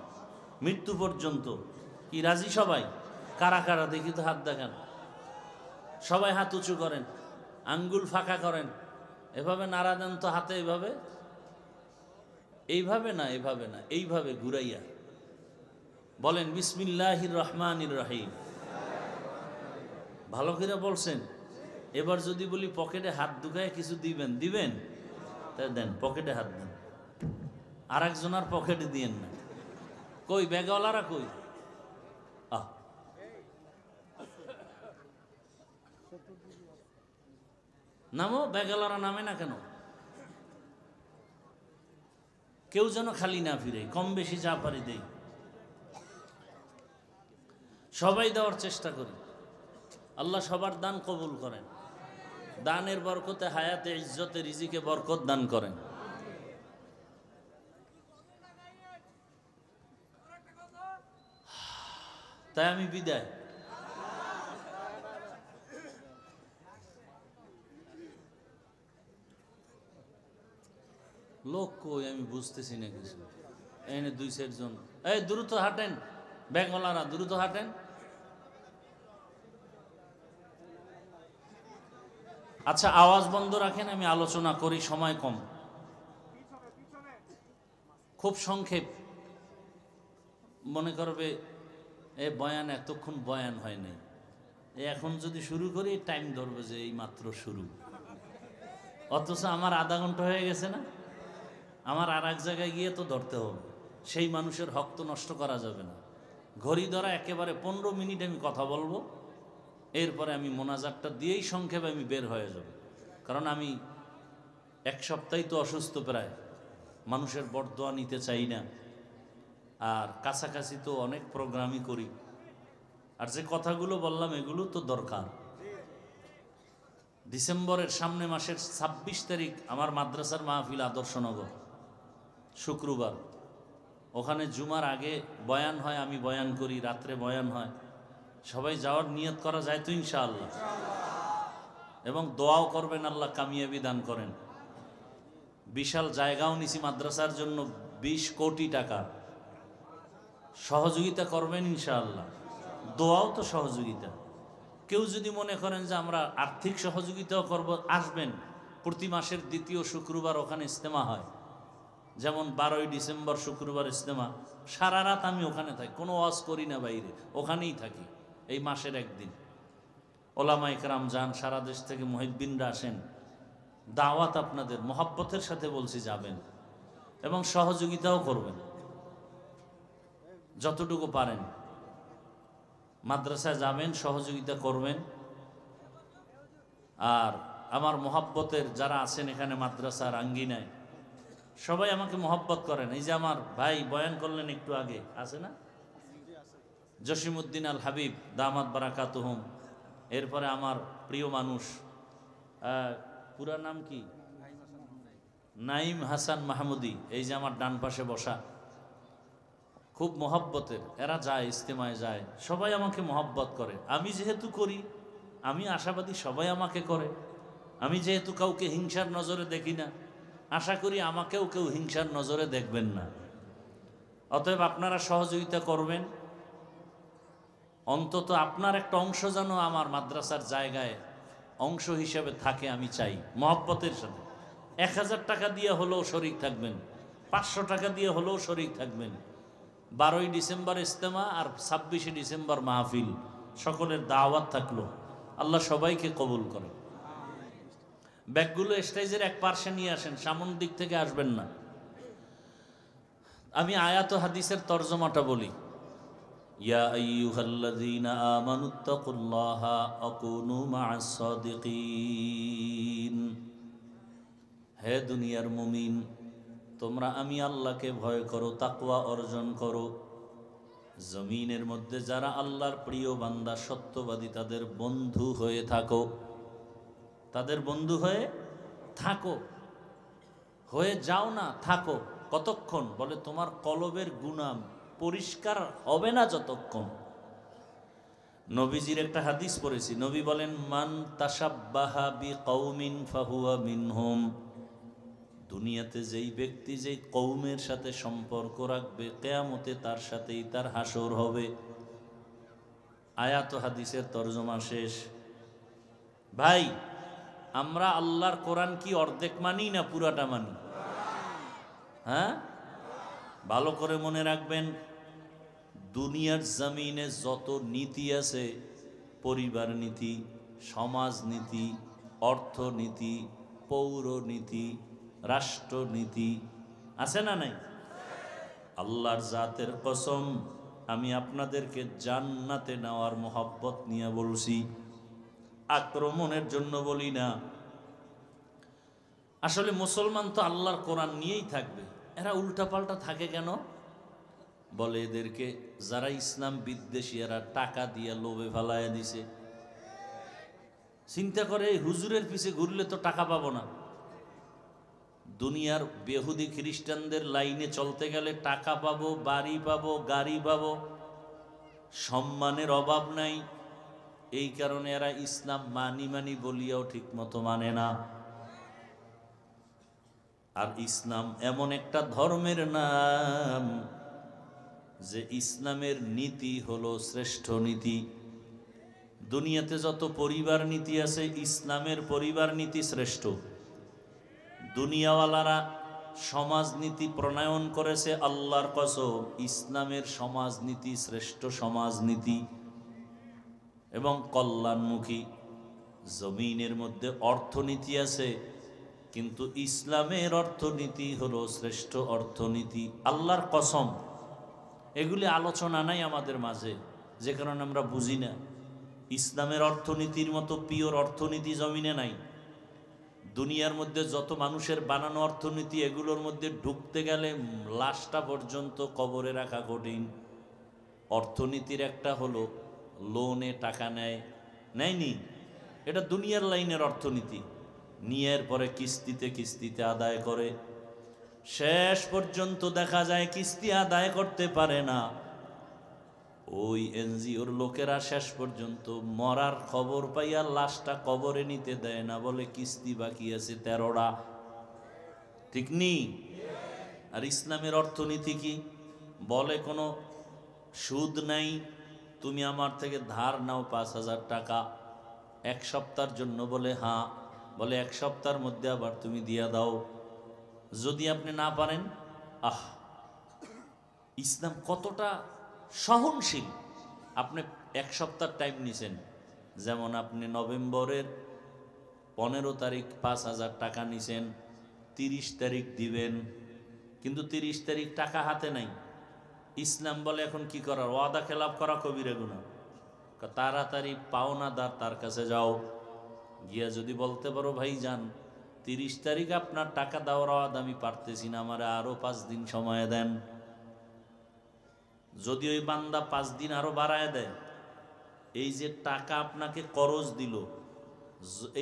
মৃত্যু পর্যন্ত? কি রাজি সবাই? কারা কারা দেখি তো হাত দেখান। সবাই হাত উঁচু করেন, আঙ্গুল ফাঁকা করেন, এভাবে নাড়া দেন তো হাতে, এভাবে, এইভাবে না, এভাবে না, এইভাবে ঘুরাইয়া বলেন বিসমিল্লাহির রহমানির রহিম। ভালো করে বলছেন। এবার যদি বলি পকেটে হাত ঢুকায় কিছু দিবেন, দিবেন? তাই দেন, পকেটে হাত দেন, আর একজনের পকেটে দিয়েন না। কই ব্যাগওয়ালারা কই? নামো, ব্যাগওয়ালারা নামে না কেন? কেউ যেন খালি না ফিরে, কম বেশি যা পারি দেই, সবাই দেওয়ার চেষ্টা করি। আল্লাহ সবার দান কবুল করেন। দানের বরকতে হায়াতে, ইজ্জতে, রিজিকে বরকত দান করেন। তাই আমি বিদায়। লোক কই আমি বুঝতেছি না কিছু। এনে 2-4 জন, এই দ্রুত হাঁটেন, ব্যাগওয়ালারা দ্রুত হাঁটেন। আচ্ছা আওয়াজ বন্ধ রাখেন, আমি আলোচনা করি, সময় কম, খুব সংক্ষেপ। মনে করবে এ বয়ান, এতক্ষণ বয়ান হয় নাই, এখন যদি শুরু করি টাইম ধরবে যে এই মাত্র শুরু, অথচ আমার আধা ঘন্টা হয়ে গেছে না? আমার আর এক জায়গায় গিয়ে তো ধরতে হবে। সেই মানুষের হক তো নষ্ট করা যাবে না। ঘড়ি ধরা একেবারে 15 মিনিট আমি কথা বলবো, এরপরে আমি মোনাজাতটা দিয়েই সংক্ষেপে আমি বের হয়ে যাব। কারণ আমি 1 সপ্তাহই তো অসুস্থ প্রায়, মানুষের বরদোয়া নিতে চাই না। আর কাছাকাছি তো অনেক প্রোগ্রামই করি, আর যে কথাগুলো বললাম এগুলো তো দরকার। ডিসেম্বরের সামনে মাসের 26 তারিখ আমার মাদ্রাসার মাহফিল আদর্শনগর, শুক্রবার। ওখানে জুমার আগে বয়ান হয়, আমি বয়ান করি, রাত্রে বয়ান হয়। সবাই যাওয়ার নিয়ত করা যায় তো ইনশাআল্লাহ? এবং দোয়াও করবেন, আল্লাহ কামিয়াবি দান করেন। বিশাল জায়গাও নিছি মাদ্রাসার জন্য, 20 কোটি টাকা। সহযোগিতা করবেন ইনশাআল্লাহ। দোয়াও তো সহযোগিতা। কেউ যদি মনে করেন যে আমরা আর্থিক সহযোগিতাও করব, আসবেন, প্রতি মাসের দ্বিতীয় শুক্রবার ওখানে ইজতেমা হয়, যেমন 12ই ডিসেম্বর শুক্রবার ইজতেমা। সারা রাত আমি ওখানে থাকি, কোনো ওয়াজ করি না বাইরে, ওখানেই থাকি এই মাসের একদিন। ওলামা ইকরাম যান, সারা দেশ থেকে মুহিব্বিনরা আসেন। দাওয়াত আপনাদের মহব্বতের সাথে বলছি, যাবেন এবং সহযোগিতাও করবেন যতটুকু পারেন। মাদ্রাসায় যাবেন, সহযোগিতা করবেন। আর আমার মহব্বতের যারা আছেন এখানে মাদ্রাসার আঙ্গিনায়, সবাই আমাকে মহব্বত করেন। এই যে আমার ভাই বয়ান করলেন একটু আগে, আছে না জসিমউদ্দিন আল হাবিব দামাত বারাকাতুহুম, এরপরে আমার প্রিয় মানুষ, পুরা নাম কি, নাইম হাসান মাহমুদি, এই যে আমার ডান পাশে বসা, খুব মহব্বতের। এরা যায়, ইজতেমায় যায়, সবাই আমাকে মহব্বত করে। আমি যেহেতু করি, আমি আশাবাদী সবাই আমাকে করে। আমি যেহেতু কাউকে হিংসার নজরে দেখি না, আশা করি আমাকেও কেউ হিংসার নজরে দেখবেন না। অতএব আপনারা সহযোগিতা করবেন। অন্তত আপনার একটা অংশ যেন আমার মাদ্রাসার জায়গায় অংশ হিসেবে থাকে, আমি চাই মহব্বতের সাথে। 1000 টাকা দিয়ে হলেও শরিক থাকবেন, 500 টাকা দিয়ে হলেও শরিক থাকবেন। 12ই ডিসেম্বর ইজতেমা আর 26শে ডিসেম্বর মাহফিল, সকলের দাওয়াত থাকলো। আল্লাহ সবাইকে কবুল করে। ব্যাগগুলো স্টেজের এক পার্শ্বে নিয়ে আসেন, সামন দিক থেকে আসবেন না। আমি আয়াত ও হাদিসের তরজমাটা বলি। ইয়া আইয়ুহাল্লাযীনা আমানুত্তাকুল্লাহা ওয়া কুনু মা'আস সাদিকিন। হে দুনিয়ার মুমিন, তোমরা আমি আল্লাহকে ভয় করো, তাকওয়া অর্জন করো। জমিনের মধ্যে যারা আল্লাহর প্রিয় বান্দা, সত্যবাদী, তাদের বন্ধু হয়ে থাকো। তাদের বন্ধু হয়ে থাকো, হয়ে যাও না, থাকো। কতক্ষণ? বলে তোমার কলবের গুনাহ পরিষ্কার হবে না যতক্ষণ। নবীজির একটা হাদিস পড়েছি, নবী বলেন, মান তাশাব্বাহা বিকওমিন ফাহুয়া মিনহুম। দুনিয়াতে যেই ব্যক্তি যেই কওমের সাথে সম্পর্ক রাখবে, কিয়ামতে তার সাথেই তার হাসর হবে। আয়াত ও হাদিসের তরজমা শেষ। ভাই, আমরা আল্লাহর কোরআন কি অর্ধেক মানি না পুরাটা মানি? হ্যাঁ, ভালো করে মনে রাখবেন, দুনিয়ার জমিনে যত নীতি আছে, পরিবার নীতি, সমাজনীতি, অর্থনীতি, পৌরনীতি, রাষ্ট্রনীতি, আছে না নাই? আল্লাহর জাতের কসম, আমি আপনাদেরকে জান্নাতে নেওয়ার মহব্বত নিয়ে বলছি, আক্রমণের জন্য বলি না। আসলে মুসলমান তো আল্লাহর কোরআন নিয়েই থাকবে। এরা উল্টাপাল্টা থাকে কেন? বলে এদেরকে যারা ইসলাম বিদ্বেষী, এরা টাকা দিয়ে লোভে ফেলাইয়া দিছে। চিন্তা করে, এই হুজুরের পিছে ঘুরলে তো টাকা পাবো না। দুনিয়ার বেহুদি খ্রিস্টানদের লাইনে চলতে গেলে টাকা পাবো, বাড়ি পাবো, গাড়ি পাবো, সম্মানের অভাব নাই। এই কারণে এরা ইসলাম মানি বলিয়াও ঠিক মতো মানে না। আর ইসলাম এমন একটা ধর্মের নাম যে ইসলামের নীতি হলো শ্রেষ্ঠ নীতি। দুনিয়াতে যত পরিবার নীতি আছে, ইসলামের পরিবার নীতি শ্রেষ্ঠ। দুনিয়াওয়ালারা সমাজনীতি প্রণয়ন করেছে, আল্লাহর কসম ইসলামের সমাজনীতি শ্রেষ্ঠ সমাজনীতি এবং কল্যাণমুখী। জমিনের মধ্যে অর্থনীতি আছে, কিন্তু ইসলামের অর্থনীতি হলো শ্রেষ্ঠ অর্থনীতি। আল্লাহর কসম, এগুলি আলোচনা নাই আমাদের মাঝে, যে কারণে আমরা বুঝি না। ইসলামের অর্থনীতির মতো পিওর অর্থনীতি জমিনে নাই। দুনিয়ার মধ্যে যত মানুষের বানানো অর্থনীতি, এগুলোর মধ্যে ঢুকতে গেলে লাশটা পর্যন্ত কবরে রাখা কঠিন। অর্থনীতির একটা হলো লোনে টাকা নেয়নি, এটা দুনিয়ার লাইনের অর্থনীতি। নিয়ের পরে কিস্তিতে কিস্তিতে আদায় করে, শেষ পর্যন্ত দেখা যায় কিস্তি আদায় করতে পারে না। ওই এনজিওর লোকেরা শেষ পর্যন্ত মরার খবর পাইয়া লাশটা কবরে নিতে দেয় না, বলে কিস্তি বাকি আছে 13টা। ঠিক নেই? আর ইসলামের অর্থনীতি কি বলে? কোনো সুদ নাই, তুমি আমার থেকে ধার নাও 5000 টাকা, এক সপ্তাহের জন্য বলে হ্যাঁ, বলে 1 সপ্তাহের মধ্যে আবার তুমি দিয়া দাও। যদি আপনি না পারেন, ইসলাম কতটা সহনশীল। আপনি 1 সপ্তাহ টাইম নিছেন, যেমন আপনি নভেম্বরের 15 তারিখ 5,000 টাকা নিছেন, 30 তারিখ দিবেন, কিন্তু 30 তারিখ টাকা হাতে নাই। ইসলাম বলে এখন কি করার? ওয়াদা খেলাপ করা কবিরা গুনাহ। তাড়াতাড়ি পাওনাদার তার কাছে যাও, গিয়া যদি বলতে পারো ভাই যান 30 তারিখ আপনার টাকা দেওয়ার ওয়াদা আমি পারতেছি না, আমার আরো 5 দিন সময় দেন। যদি ওই বান্দা 5 দিন আরো বাড়ায় দেয়, এই যে টাকা আপনাকে করজ দিল,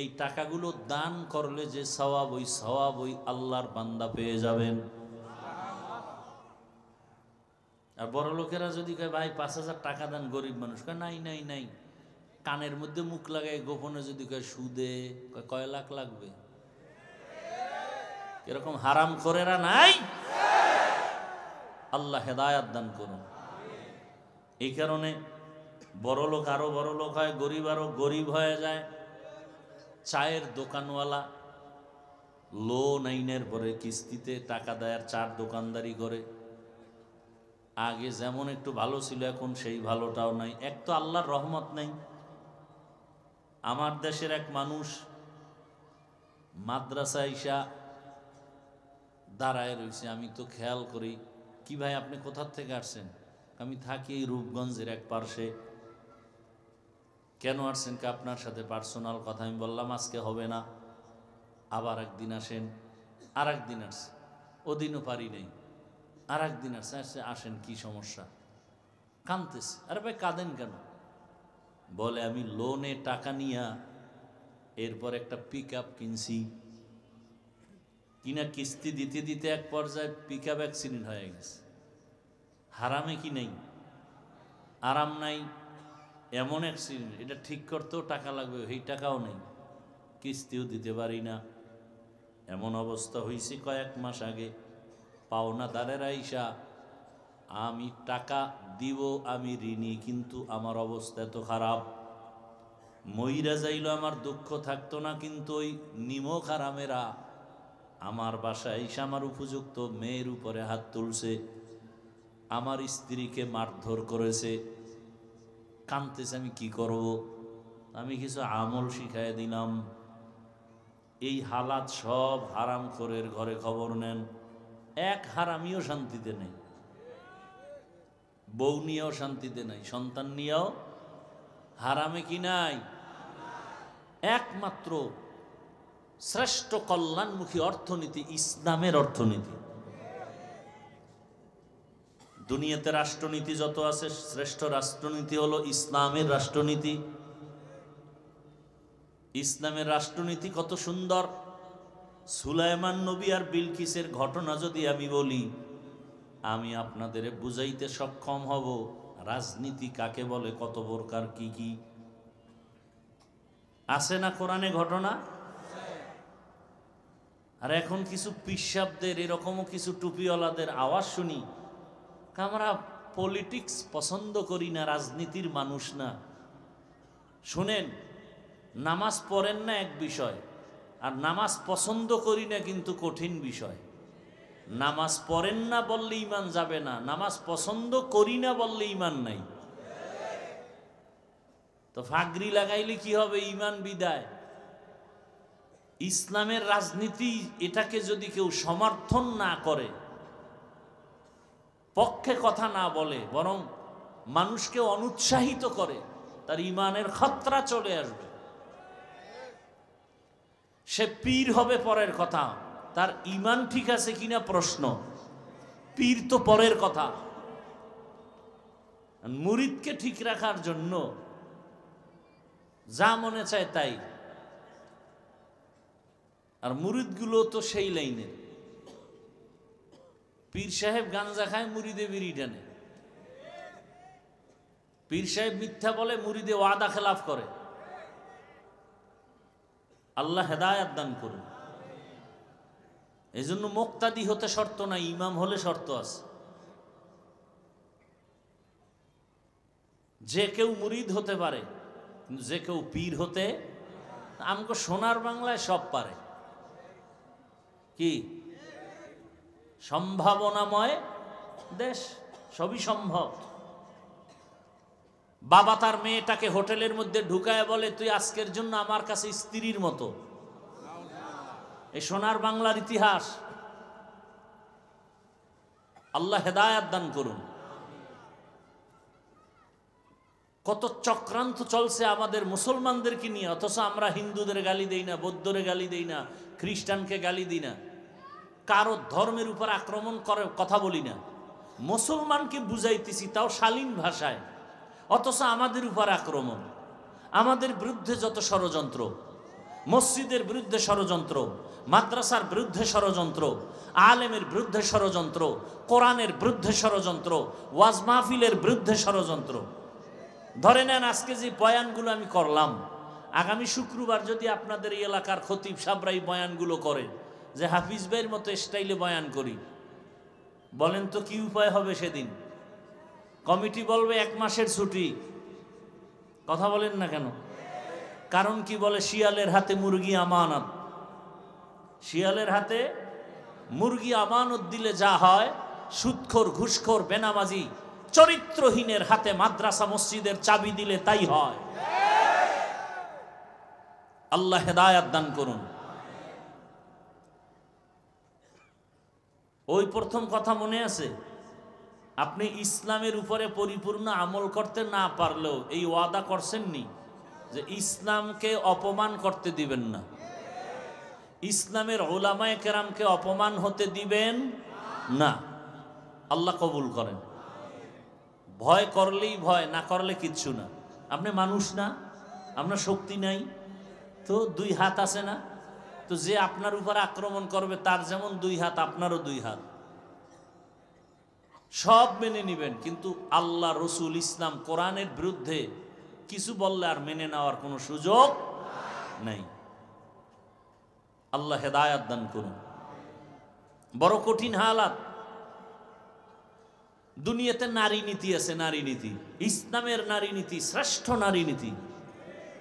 এই টাকাগুলো দান করলে যে সওয়াব, ওই সওয়াব ওই আল্লাহর বান্দা পেয়ে যাবেন। আর বড় লোকেরা যদি কয় ভাই 5,000 টাকা দেন, গরিব মানুষ কয় নাই নাই নাই, কানের মধ্যে মুখ লাগায় গোপনে যদি কয় সুদে, কয় লাখ লাগবে? এরকম হারাম করেরা নাই। আল্লাহ হেদায়াত দান করুন। এই কারণে বড় লোক আরো বড় লোক হয়, গরিব আরো গরিব হয়ে যায়। চায়ের দোকানওয়ালা লোন আইনের পরে কিস্তিতে টাকা দেয় আর চার দোকানদারি করে। আগে যেমন একটু ভালো ছিল, এখন সেই ভালোটাও নাই। এক তো আল্লাহর রহমত নাই। আমার দেশের এক মানুষ মাদ্রাসা ইসা দাঁড়ায় রয়েছে, আমি তো খেয়াল করি, কি ভাই আপনি কোথার থেকে আসছেন? আমি থাকি এই রূপগঞ্জের এক পার্শ্বে। কেন আসছেন? কি আপনার সাথে পার্সোনাল কথা। আমি বললাম আজকে হবে না, আবার একদিন আসেন। আর একদিন আসছে, ওদিনও পারি নাই। আর একদিন আসছে, আসেন কি সমস্যা? কাঁদতেছে। আরে ভাই কাঁদেন কেন? বলে আমি লোনে টাকা নিয়া এরপর একটা পিক আপ কিনছি, কিনা কিস্তি দিতে দিতে এক পর্যায়ে পিক আপ অ্যাক্সিডেন্ট হয়ে গেছে। হারামে কি নেই? আরাম নাই। এমন অ্যাক্সিডেন্ট, এটা ঠিক করতেও টাকা লাগবে, এই টাকাও নেই, কিস্তিও দিতে পারি না। এমন অবস্থা হয়েছে কয়েক মাস আগে। পাওনাদারের আইসা, আমি টাকা দিব, আমি ঋণী, কিন্তু আমার অবস্থা এত খারাপ, মইরা যাইল আমার দুঃখ থাকতো না, কিন্তু ওই নিমক হারামেরা আমার বাসায় এসে আমার উপযুক্ত মেয়ের উপরে হাত তুলছে, আমার স্ত্রীকে মারধর করেছে। কাঁদতেছে, আমি কি করব? আমি কিছু আমল শিখাই দিলাম। এই হালাত সব হারামখোরের ঘরে খবর নেন। এক হারামিও শান্তিতে নেই, বউ নিয়েও শান্তিতে নাই, সন্তান নিয়েও। হারামে কি নাই? একমাত্র শ্রেষ্ঠ কল্যাণমুখী অর্থনীতি ইসলামের অর্থনীতি। দুনিয়াতে রাষ্ট্রনীতি যত আছে, শ্রেষ্ঠ রাষ্ট্রনীতি হলো ইসলামের রাষ্ট্রনীতি। ইসলামের রাষ্ট্রনীতি কত সুন্দর। সুলাইমান নবী আর বিলকিসের ঘটনা যদি আমি বলি, আমি আপনাদের বুঝাইতে সক্ষম হব রাজনীতি কাকে বলে, কত প্রকার, কি কি আছে না কোরআনে ঘটনা। আর এখন কিছু পিসাবদের, এরকমও কিছু টুপিওয়ালাদের আওয়াজ শুনি, আমরা পলিটিক্স পছন্দ করি না, রাজনীতির মানুষ না। শুনেন, নামাজ পড়েন না এক বিষয়, আর নামাজ পছন্দ করি না কিন্তু কঠিন বিষয়। নামাজ পড়েন না বললে ইমান যাবে না, নামাজ পছন্দ করি না বললে ইমান নাই। তো ফাগরি লাগাইলে কি হবে? ইমান বিদায়। ইসলামের রাজনীতি, এটাকে যদি কেউ সমর্থন না করে, পক্ষে কথা না বলে, বরং মানুষকে অনুৎসাহিত করে, তার ইমানের খতরা চলে আসবে। সে পীর হবে পরের কথা, তার ইমান ঠিক আছে কিনা প্রশ্ন। পীর তো পরের কথা। মুরিদকে ঠিক রাখার জন্য যা মনে চায় তাই। আর মুরিদগুলো তো সেই লাইনের। পীর সাহেব গাঞ্জা খায়, মুরিদে বিড়ি টানে। পীর সাহেব মিথ্যা বলে, মুরিদে ওয়াদা খেলাফ করে। আল্লাহ হেদায়াত দান করুন। এই জন্য মুক্তাদি হতে শর্ত নাই, ইমাম হলে শর্ত আছে। যে কেউ মুরিদ হতে পারে, কিন্তু যে কেউ পীর হতে। আমগো সোনার বাংলায় সব পারে। কি সম্ভাবনাময় দেশ, সবই সম্ভব। বাবা তার মেয়েটাকে হোটেলের মধ্যে ঢুকায় বলে, তুই আজকের জন্য আমার কাছে স্ত্রীর মতো। এই সোনার বাংলার ইতিহাস। আল্লাহ হেদায়াত দান করুন। কত চক্রান্ত চলছে আমাদের মুসলমানদেরকে নিয়ে, অথচ আমরা হিন্দুদের গালি দেই না, বৌদ্ধরে গালি দেই না, খ্রিস্টানকে গালি দিই না, কারো ধর্মের উপর আক্রমণ করে কথা বলি না। মুসলমানকে বুঝাইতেছি তাও শালীন ভাষায়, অথচ আমাদের উপর আক্রমণ, আমাদের বিরুদ্ধে যত ষড়যন্ত্র, মসজিদের বিরুদ্ধে ষড়যন্ত্র, মাদ্রাসার বিরুদ্ধে ষড়যন্ত্র, আলেমের বিরুদ্ধে ষড়যন্ত্র, কোরআনের বিরুদ্ধে ষড়যন্ত্র, ওয়াজ মাহফিলের বিরুদ্ধে ষড়যন্ত্র। ধরে নেন আজকে যে বয়ানগুলো আমি করলাম, আগামী শুক্রবার যদি আপনাদের এই এলাকার খতিব সাবরাই বয়ানগুলো করে যে হাফিজ ভাইয়ের মতো স্টাইলে বয়ান করি, বলেন তো কি উপায় হবে সেদিন? কমিটি বলবে 1 মাসের ছুটি। কথা বলেন না কেন? কারণ কি বলে, শিয়ালের হাতে মুরগি আমানত। শিয়ালের হাতে মুরগি আমানত দিলে যা হয়, সুদখোর, ঘুষখোর, বেনামাজি, চরিত্রহীনের হাতে মাদ্রাসা মসজিদের চাবি দিলে তাই হয়। আল্লাহ হেদায়াত দান করুন। ওই প্রথম কথা মনে আছে? আপনি ইসলামের উপরে পরিপূর্ণ আমল করতে না পারলেও এই ওয়াদা করছেননি যে ইসলামকে অপমান করতে দিবেন না, ইসলামের উলামায়ে কেরামকে অপমান হতে দিবেন না। আল্লাহ কবুল করেন। ভয় করলেই ভয়, না করলে কিচ্ছু না। আপনি মানুষ না? আপনার শক্তি নাই তো 2 হাত আছে না? তো যে আপনার উপর আক্রমণ করবে তার যেমন 2 হাত, আপনারও 2 হাত। সব মেনে নিবেন, কিন্তু আল্লাহ, রসুল, ইসলাম, কোরআনের বিরুদ্ধে কিছু বললে আর মেনে নেওয়ার কোনো সুযোগ নাই। আল্লাহ হেদায়াত দান করুন। বড় কঠিন হালাত। দুনিয়াতে নারী নীতি আছে, নারী নীতি, ইসলামের নারী নীতি, শ্রেষ্ঠ নারী নীতি।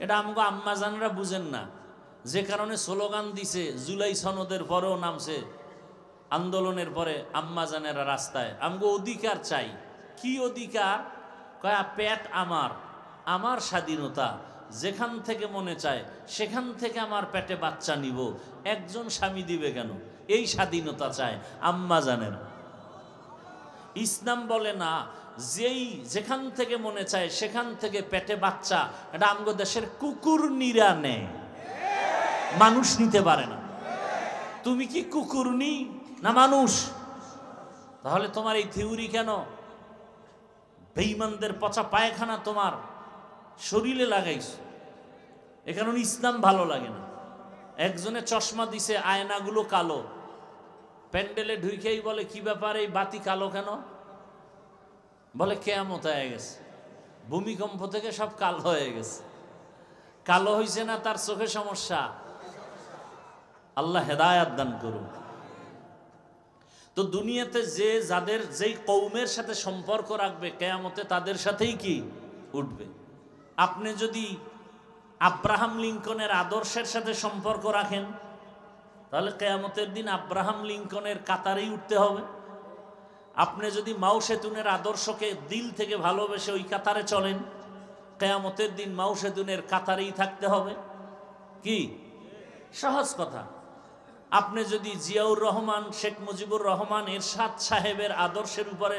এটা আমগো আম্মাজানরা বুঝেন না, যে কারণে স্লোগান দিছে, জুলাই সনদের পরেও নামছে আন্দোলনের পরে আম্মাজানেরা রাস্তায়, আমগো অধিকার চাই। কি অধিকার? কয়া পেট আমার, আমার স্বাধীনতা, যেখান থেকে মনে চায় সেখান থেকে আমার পেটে বাচ্চা নিব, একজন স্বামী দিবে কেন? এই স্বাধীনতা চায় আম্মাজানেরা। ইসলাম বলে না, যেই যেখান থেকে মনে চায় সেখান থেকে পেটে বাচ্চা। এটা আমগো দেশের কুকুর নিরা নেয়, মানুষ নিতে পারে না। তুমি কি কুকুরনি না মানুষ? তাহলে তোমার এই থিওরি কেন? বেঈমানদের পচা পায়খানা তোমার শরীরে লাগাইছ, এ কারণে ইসলাম ভালো লাগে না। একজনে চশমা দিছে, আয়নাগুলো কালো, প্যান্ডেলে ঢুকেই বলে, কি ব্যাপার এই বাতি কালো কেন? বলে কিয়ামত হয়ে গেছে, ভূমিকম্প থেকে সব কালো হয়ে গেছে। কালো হইছে না, তার চোখে সমস্যা। আল্লাহ হেদায়াত দান করুন। তো দুনিয়াতে যে যাদের যেই কওমের সাথে সম্পর্ক রাখবে, কিয়ামতে তাদের সাথেই কি উঠবে। আপনি যদি আব্রাহাম লিঙ্কনের আদর্শের সাথে সম্পর্ক রাখেন, তাহলে কিয়ামতের দিন আব্রাহাম লিঙ্কনের কাতারেই উঠতে হবে। আপনি যদি মাও সেতুনের আদর্শকে দিল থেকে ভালোবেসে ওই কাতারে চলেন, কিয়ামতের দিন মাও সেতুনের কাতারেই থাকতে হবে। কি সহজ কথা। আপনি যদি জিয়াউর রহমান, শেখ মুজিবুর রহমান, এরশাদ সাহেবের আদর্শের উপরে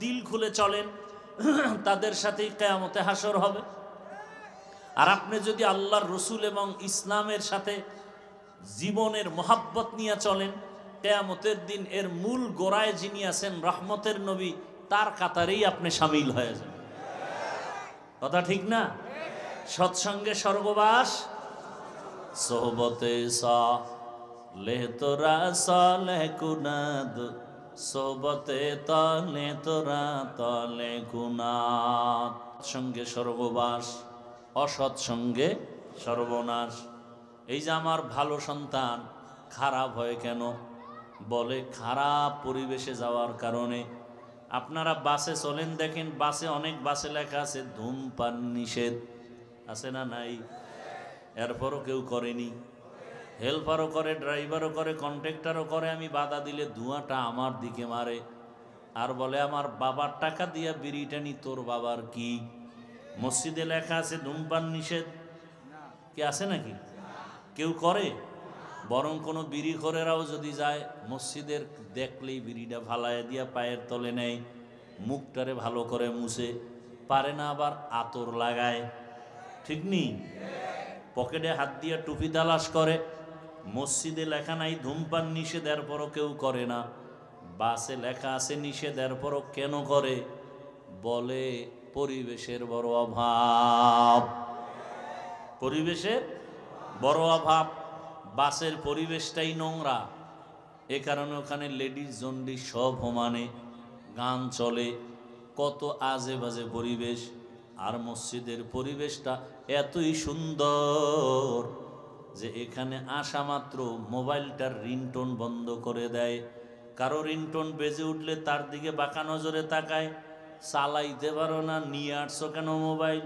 দিল খুলে চলেন, তাদের সাথেই কিয়ামতে হাসর হবে। আর আপনি যদি আল্লাহর রসুল এবং ইসলামের সাথে জীবনের মোহাব্বত নিয়ে চলেন, কিয়ামতের দিন এর মূল গোড়ায় যিনি আছেন রহমতের নবী, তার কাতারেই আপনি শামিল হয়ে যান। কথা ঠিক না? সৎসঙ্গে স্বর্গবাস, সোহবতে সালেহ তোরা সালেহ কুনাদ, সোহবতে তলে তোরা তলে কুনাদ। সঙ্গে স্বর্গবাস, অসৎসঙ্গে সর্বনাশ। এই যে আমার ভালো সন্তান খারাপ হয় কেন? বলে খারাপ পরিবেশে যাওয়ার কারণে। আপনারা বাসে চলেন, দেখেন বাসে, অনেক বাসে লেখা আছে ধূমপান নিষেধ, আছে না নাই? এরপরও কেউ করেনি। হেল্পারও করে, ড্রাইভারও করে, কন্ট্রাক্টরও করে। আমি বাধা দিলে ধোঁয়াটা আমার দিকে মারে আর বলে আমার বাবার টাকা দিয়া বিড়িটা নি, তোর বাবার কি? মসজিদে লেখা আছে ধূমপান নিষেধ, কি আছে নাকি? কেউ করে? বরং কোনো বিড়িখোরেরাও যদি যায় মসজিদের দেখলেই বিড়িটা ফালায় দিয়া পায়ের তলে নেয়, মুখটারে ভালো করে মুছে, পারে না আবার আতর লাগায়, ঠিক নেই? পকেটে হাত দিয়ে টুপি তালাশ করে। মসজিদে লেখা নাই ধূমপান নিষেধ, এরপরও কেউ করে না। বাসে লেখা আছে নিষেধ, এরপরও কেন করে? বলে পরিবেশের বড় অভাব, পরিবেশের বড় অভাব। বাসের পরিবেশটাই নোংরা, এ কারণে ওখানে লেডিস জন্ডিস সব সমানে, গান চলে, কত আজে বাজে পরিবেশ। আর মসজিদের পরিবেশটা এতই সুন্দর যে এখানে আসা মাত্র মোবাইলটার রিংটোন বন্ধ করে দেয়। কারো রিংটোন বেজে উঠলে তার দিকে বাঁকা নজরে তাকায়, চালাইতে পারো না, নিয়ে আসছো কেন মোবাইল?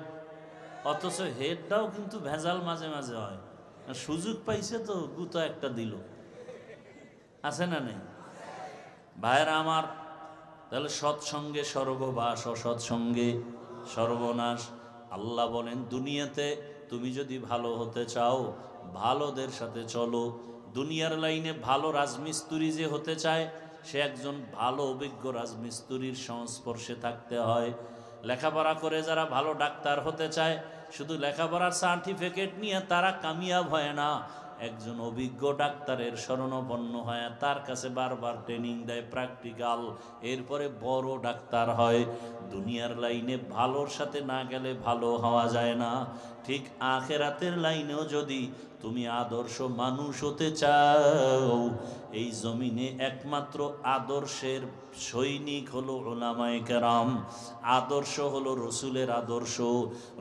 অথচ হেডটাও কিন্তু ভেজাল মাঝে মাঝে হয়। সুযোগ পাইছে তো গুতো একটা দিল, আছে না নেই? ভাইরা আমার, তাহলে সৎসঙ্গে স্বর্গবাস, অসৎসঙ্গে সর্বনাশ। আল্লাহ বলেন দুনিয়াতে তুমি যদি ভালো হতে চাও ভালোদের সাথে চলো। দুনিয়ার লাইনে ভালো রাজমিস্ত্রি যে হতে চায় সে একজন ভালো অভিজ্ঞ রাজমিস্ত্রির সংস্পর্শে থাকতে হয়। লেখাপড়া করে যারা ভালো ডাক্তার হতে চায় শুধু লেখাপড়ার সার্টিফিকেট নিয়ে তারা কামিয়াব হয় না, একজন অভিজ্ঞ ডাক্তারের শরণাপন্ন হয়, তার কাছে বারবার ট্রেনিং দেয়, প্র্যাকটিক্যাল, এরপরে বড় ডাক্তার হয়। দুনিয়ার লাইনে ভালোর সাথে না গেলে ভালো হওয়া যায় না। ঠিক আখেরাতের লাইনেও যদি তুমি আদর্শ মানুষ হতে চাও, এই জমিনে একমাত্র আদর্শের সৈনিক হলো উলামায়ে কেরাম। আদর্শ হলো রসুলের আদর্শ,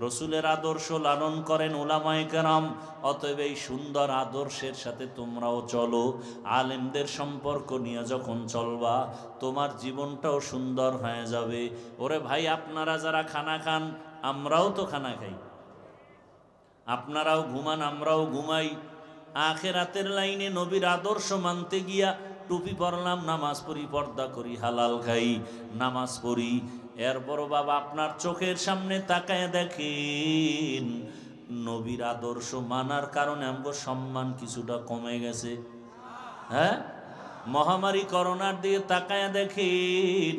রসুলের আদর্শ লালন করেন উলামায়ে কেরাম। অতএব এই সুন্দর আদর্শের সাথে তোমরাও চলো। আলেমদের সম্পর্ক নিয়ে যখন চলবা তোমার জীবনটাও সুন্দর হয়ে যাবে। ওরে ভাই, আপনারা যারা খানা খান আমরাও তো খানা খাই, আপনারাও ঘুমান আমরাও ঘুমাই। আখেরাতের লাইনে নবীর আদর্শ মানতে গিয়া টুপি পরলাম, নামাজ পড়ি, পর্দা করি, হালাল খাই, নামাজ পড়ি, এরপর বাবা আপনার চোখের সামনে তাকায় দেখেন নবীর আদর্শ মানার কারণে আমগো সম্মান কিছুটা কমে গেছে। হ্যাঁ, মহামারী করোনার দিয়ে তাকায় দেখেন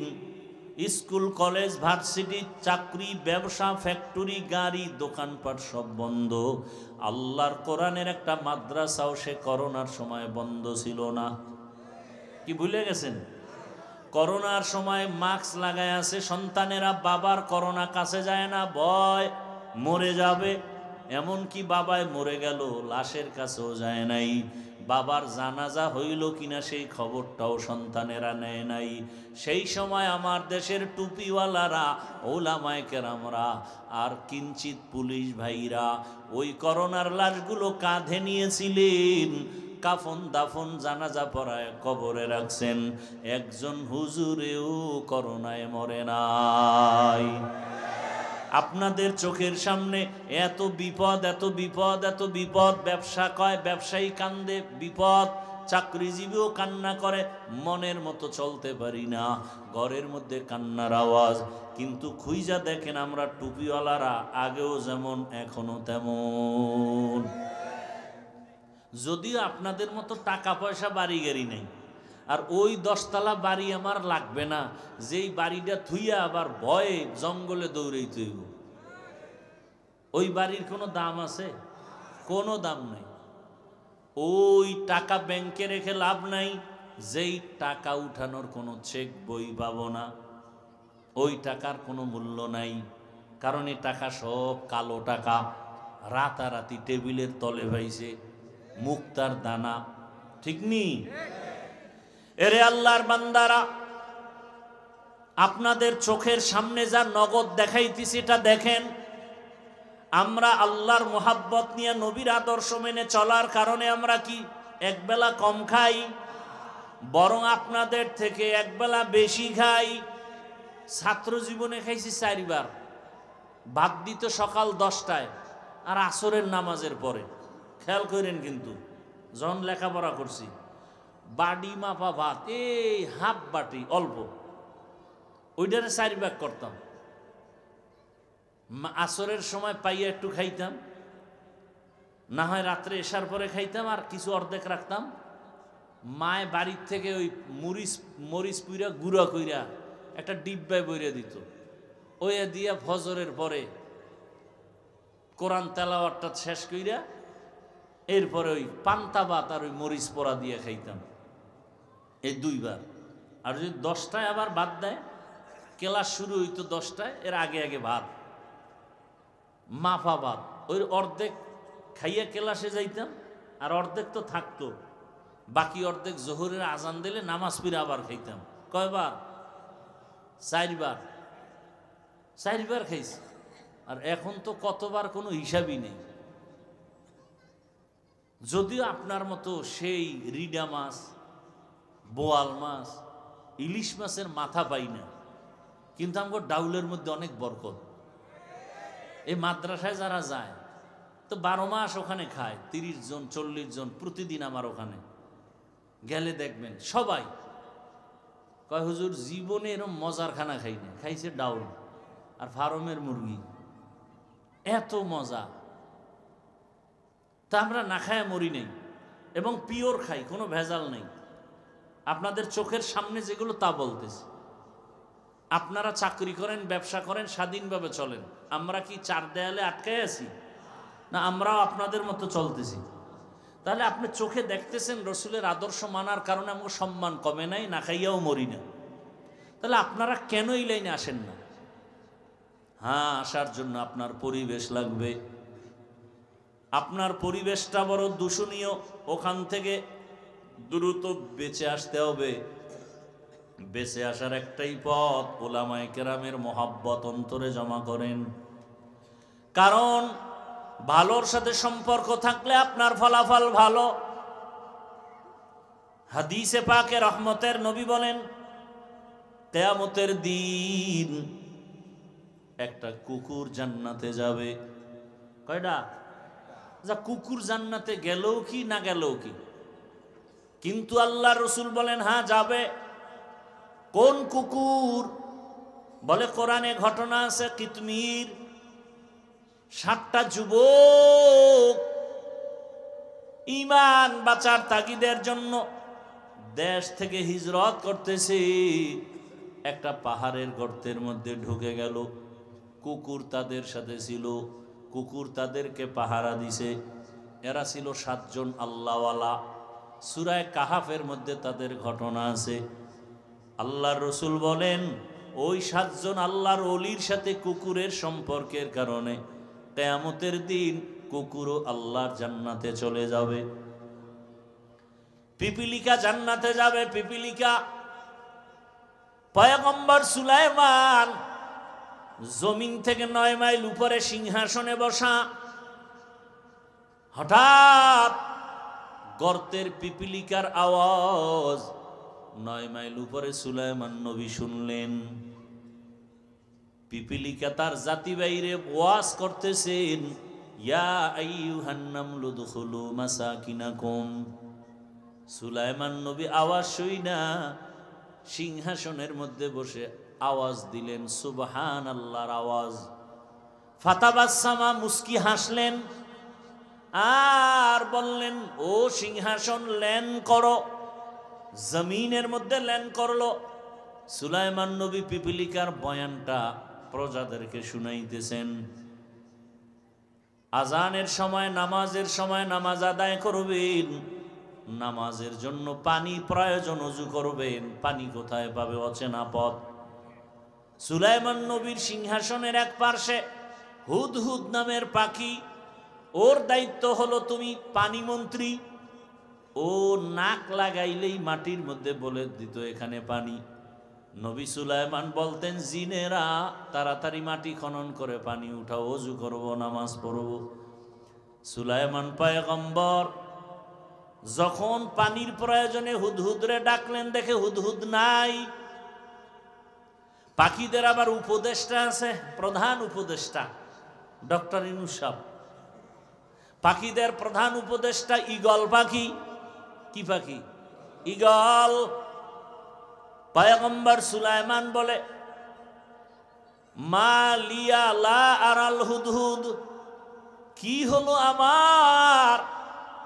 স্কুল কলেজ ভার্সিটি চাকরি ব্যবসা ফ্যাক্টরি গাড়ি দোকানপাট সব বন্ধ। আল্লাহর কোরআনের একটা মাদ্রাসাও সে করোনার সময় বন্ধ ছিল না। কি ভুলে গেছেন? করোনার সময় মাস্ক লাগায় আছে সন্তানেরা, বাবার করোনা কাছে যায় না, ভয় মরে যাবে। এমনকি বাবায় মরে গেল লাশের কাছেও যায় নাই, বাবার জানাজা হইল কিনা সেই খবরটাও সন্তানেরা নেয় নাই। সেই সময় আমার দেশের টুপিওয়ালারা, ওলামায়ে কেরামরা আর কিঞ্চিত পুলিশ ভাইরা ওই করোনার লাশগুলো কাঁধে নিয়েছিলেন, কাফন দাফন জানাজা পড়ায় কবরে রাখছেন। একজন হুজুরেও করোনায় মরে নাই। আপনাদের চোখের সামনে এত বিপদ, এত বিপদ, এত বিপদ। ব্যবসা কয় ব্যবসায়ী কান্দে, বিপদ। চাকরিজীবীও কান্না করে, মনের মতো চলতে পারি না, ঘরের মধ্যে কান্নার আওয়াজ। কিন্তু খুইজা দেখেন আমরা টুপিওয়ালারা আগেও যেমন এখনো তেমন। যদিও আপনাদের মতো টাকা পয়সা বাড়ি গাড়ি নেই, আর ওই 10 তলা বাড়ি আমার লাগবে না যেই বাড়িটা থুইয়া আবার ভয়ে জঙ্গলে দৌড়াইতে হইব। ওই বাড়ির কোনো দাম আছে? কোনো দাম নাই। ওই টাকা ব্যাংকে রেখে লাভ নাই, যেই টাকা উঠানোর কোনো চেক বই পাবো না, ওই টাকার কোনো মূল্য নাই। কারণ এই টাকা সব কালো টাকা, রাতারাতি টেবিলের তলে ভাইছে, মুক্তার দানা, ঠিক নি? এরে আল্লাহর বান্দারা, আপনাদের চোখের সামনে যা নগদ দেখাইতেছি এটা দেখেন। আমরা আল্লাহর মোহাব্বত নিয়ে নবীর আদর্শ মেনে চলার কারণে আমরা কি একবেলা কম খাই? বরং আপনাদের থেকে একবেলা বেশি খাই। ছাত্র জীবনে খাইছি 4 বার, ভাত দিত সকাল 10টায় আর আসরের নামাজের পরে। খেয়াল করেন কিন্তু যখন লেখাপড়া করছি বাড়ি মাপা ভাত এই হাফ বাটি অল্প, ওইটারে 4 ভাগ করতাম। আসরের সময় পাইয়া একটু খাইতাম, না হয় রাত্রে এসার পরে খাইতাম, আর কিছু অর্ধেক রাখতাম। মায় বাড়ির থেকে ওই মরিচ পুইরা গুঁড়া কইরা একটা ডিব্বায় বইরে দিত, ওই দিয়া ফজরের পরে কোরআন তেলাওয়াতটা শেষ কইরা এরপরে ওই পান্তা ভাত আর ওই মরিচ পোড়া দিয়ে খাইতাম, এই 2 বার। আর যদি 10টায় আবার ভাত দেয়, ক্লাস শুরু হইতো 10টায়, এর আগে আগে ভাত, মাফা ভাত, ওই অর্ধেক খাইয়া ক্লাসে যাইতাম, আর অর্ধেক তো থাকতো, বাকি অর্ধেক জোহরের আজান দিলে নামাজ পড়ে আবার খাইতাম। কয়বার? 4 বার। 4 বার খাইছি। আর এখন তো কতবার কোনো হিসাবই নেই। যদিও আপনার মতো সেই রিডা মাছ, বোয়াল মাছ, ইলিশ মাছের মাথা পাই না, কিন্তু আমার ডাউলের মধ্যে অনেক বরকত। এই মাদ্রাসায় যারা যায় তো 12 মাস ওখানে খায়, 30 জন 40 জন প্রতিদিন। আমার ওখানে গেলে দেখবেন সবাই কয়, হুজুর জীবনে এরকম মজার খানা খাই না, খাইছে ডাউল আর ফার্মের মুরগি, এত মজা। তা আমরা না খায় মরি নেই, এবং পিওর খাই, কোনো ভেজাল নেই। আপনাদের চোখের সামনে যেগুলো তা বলতেছি। আপনারা চাকরি করেন, ব্যবসা করেন, স্বাধীনভাবে চলেন। আমরা কি 4 দেয়ালে আটকায় আছি? না, আমরাও আপনাদের মতো চলতেছি। তাহলে আপনি চোখে দেখতেছেন রসুলের আদর্শ মানার কারণে আমার সম্মান কমে নাই, না খাইয়াও মরি না। তাহলে আপনারা কেন এই লাইনে আসেন না? হ্যাঁ, আসার জন্য আপনার পরিবেশ লাগবে। আপনার পরিবেশটা বড় দূষণীয়, ওখান থেকে দ্রুত বেঁচে আসতে হবে। বেঁচে আসার একটাই পথ, উলামায়ে কেরামের মহাব্বত অন্তরে জমা করেন। কারণ ভালোর সাথে সম্পর্ক থাকলে আপনার ফলাফল ভালো। হাদিসে পাকে রহমতের নবী বলেন, কিয়ামতের দিন একটা কুকুর জান্নাতে যাবে। কয়টা? যা কুকুর জান্নাতে গেলেও কি না গেলেও কি, কিন্তু আল্লাহ রসুল বলেন হ্যাঁ যাবে। কোন কুকুর? বলে কোরআনে ঘটনা আছে, কিতমির 7টা যুবক ঈমান বাঁচার তাগিদের জন্য দেশ থেকে হিজরত করতেছে, একটা পাহাড়ের গর্তের মধ্যে ঢুকে গেল। কুকুর তাদের সাথে ছিল, কুকুর তাদেরকে পাহারা দিছে। এরা ছিল 7 জন আল্লাহওয়ালা। সূরা কাহাফের মধ্যে তাদের ঘটনা আছে। আল্লাহর রসুল বলেন, ওই 7 জন আল্লাহর ওলির সাথে কুকুরের সম্পর্কের কারণে কিয়ামতের দিন কুকুরও আল্লাহর জান্নাতে চলে যাবে। পিপিলিকা জান্নাতে যাবে। পিপিলিকা পয়গম্বর সুলাইমান জমিন থেকে 9 মাইল উপরে সিংহাসনে বসা, হঠাৎ গর্তের পিপিলিকার আওয়াজ 9 মাইল উপরে সুলাইমান নবী শুনলেন। পিপিলিকা তার জাতি বাইরে ওয়াজ করতেছেন, ইয়া আইয়ুহান নামলু দুখুলু মাসাকিনাকুম। সুলাইমান নবী আওয়াজ শুইনা সিংহাসনের মধ্যে বসে আওয়াজ দিলেন সুবহানাল্লাহর আওয়াজ। ফাতাবাসসামা, মুস্কি হাসলেন আর বললেন, ও সিংহাসন ল্যান করো। জমিনের মধ্যে ল্যান করলো। সুলাইমান নবী পিপিলিকার বয়ানটা প্রজাদেরকে শুনাইতেছেন। আজানের সময়, নামাজের সময় নামাজ আদায় করবেন। নামাজের জন্য পানি প্রয়োজন, ওযু করবেন। পানি কোথায় পাবে? অচেনা পথ। সুলাইমান নবীর সিংহাসনের এক পার্শ্বে হুদহুদ নামের পাখি, ওর দায়িত্ব হলো তুমি পানি মন্ত্রী। ও নাক লাগাইলেই মাটির মধ্যে বলে দিত এখানে পানি। নবী সুলাইমান বলতেন, জিনেরা তাড়াতাড়ি মাটি খনন করে পানি উঠাও, ওযু করব, নামাজ পড়ব। সুলাইমান পয়গম্বর যখন পানির প্রয়োজনে হুদহুদরে ডাকলেন, দেখে হুদহুদ নাই। পাখিদের আবার উপদেষ্টা আছে, প্রধান উপদেষ্টা ডক্টর ইউনূস সাহেব। পাখিদের প্রধান উপদেষ্টা ঈগল পাখি। কি পাখি? ঈগল। পয়গম্বর সুলাইমান বলে, মা লিয়া লা আরাল হুদহুদ, কি হলো আমার,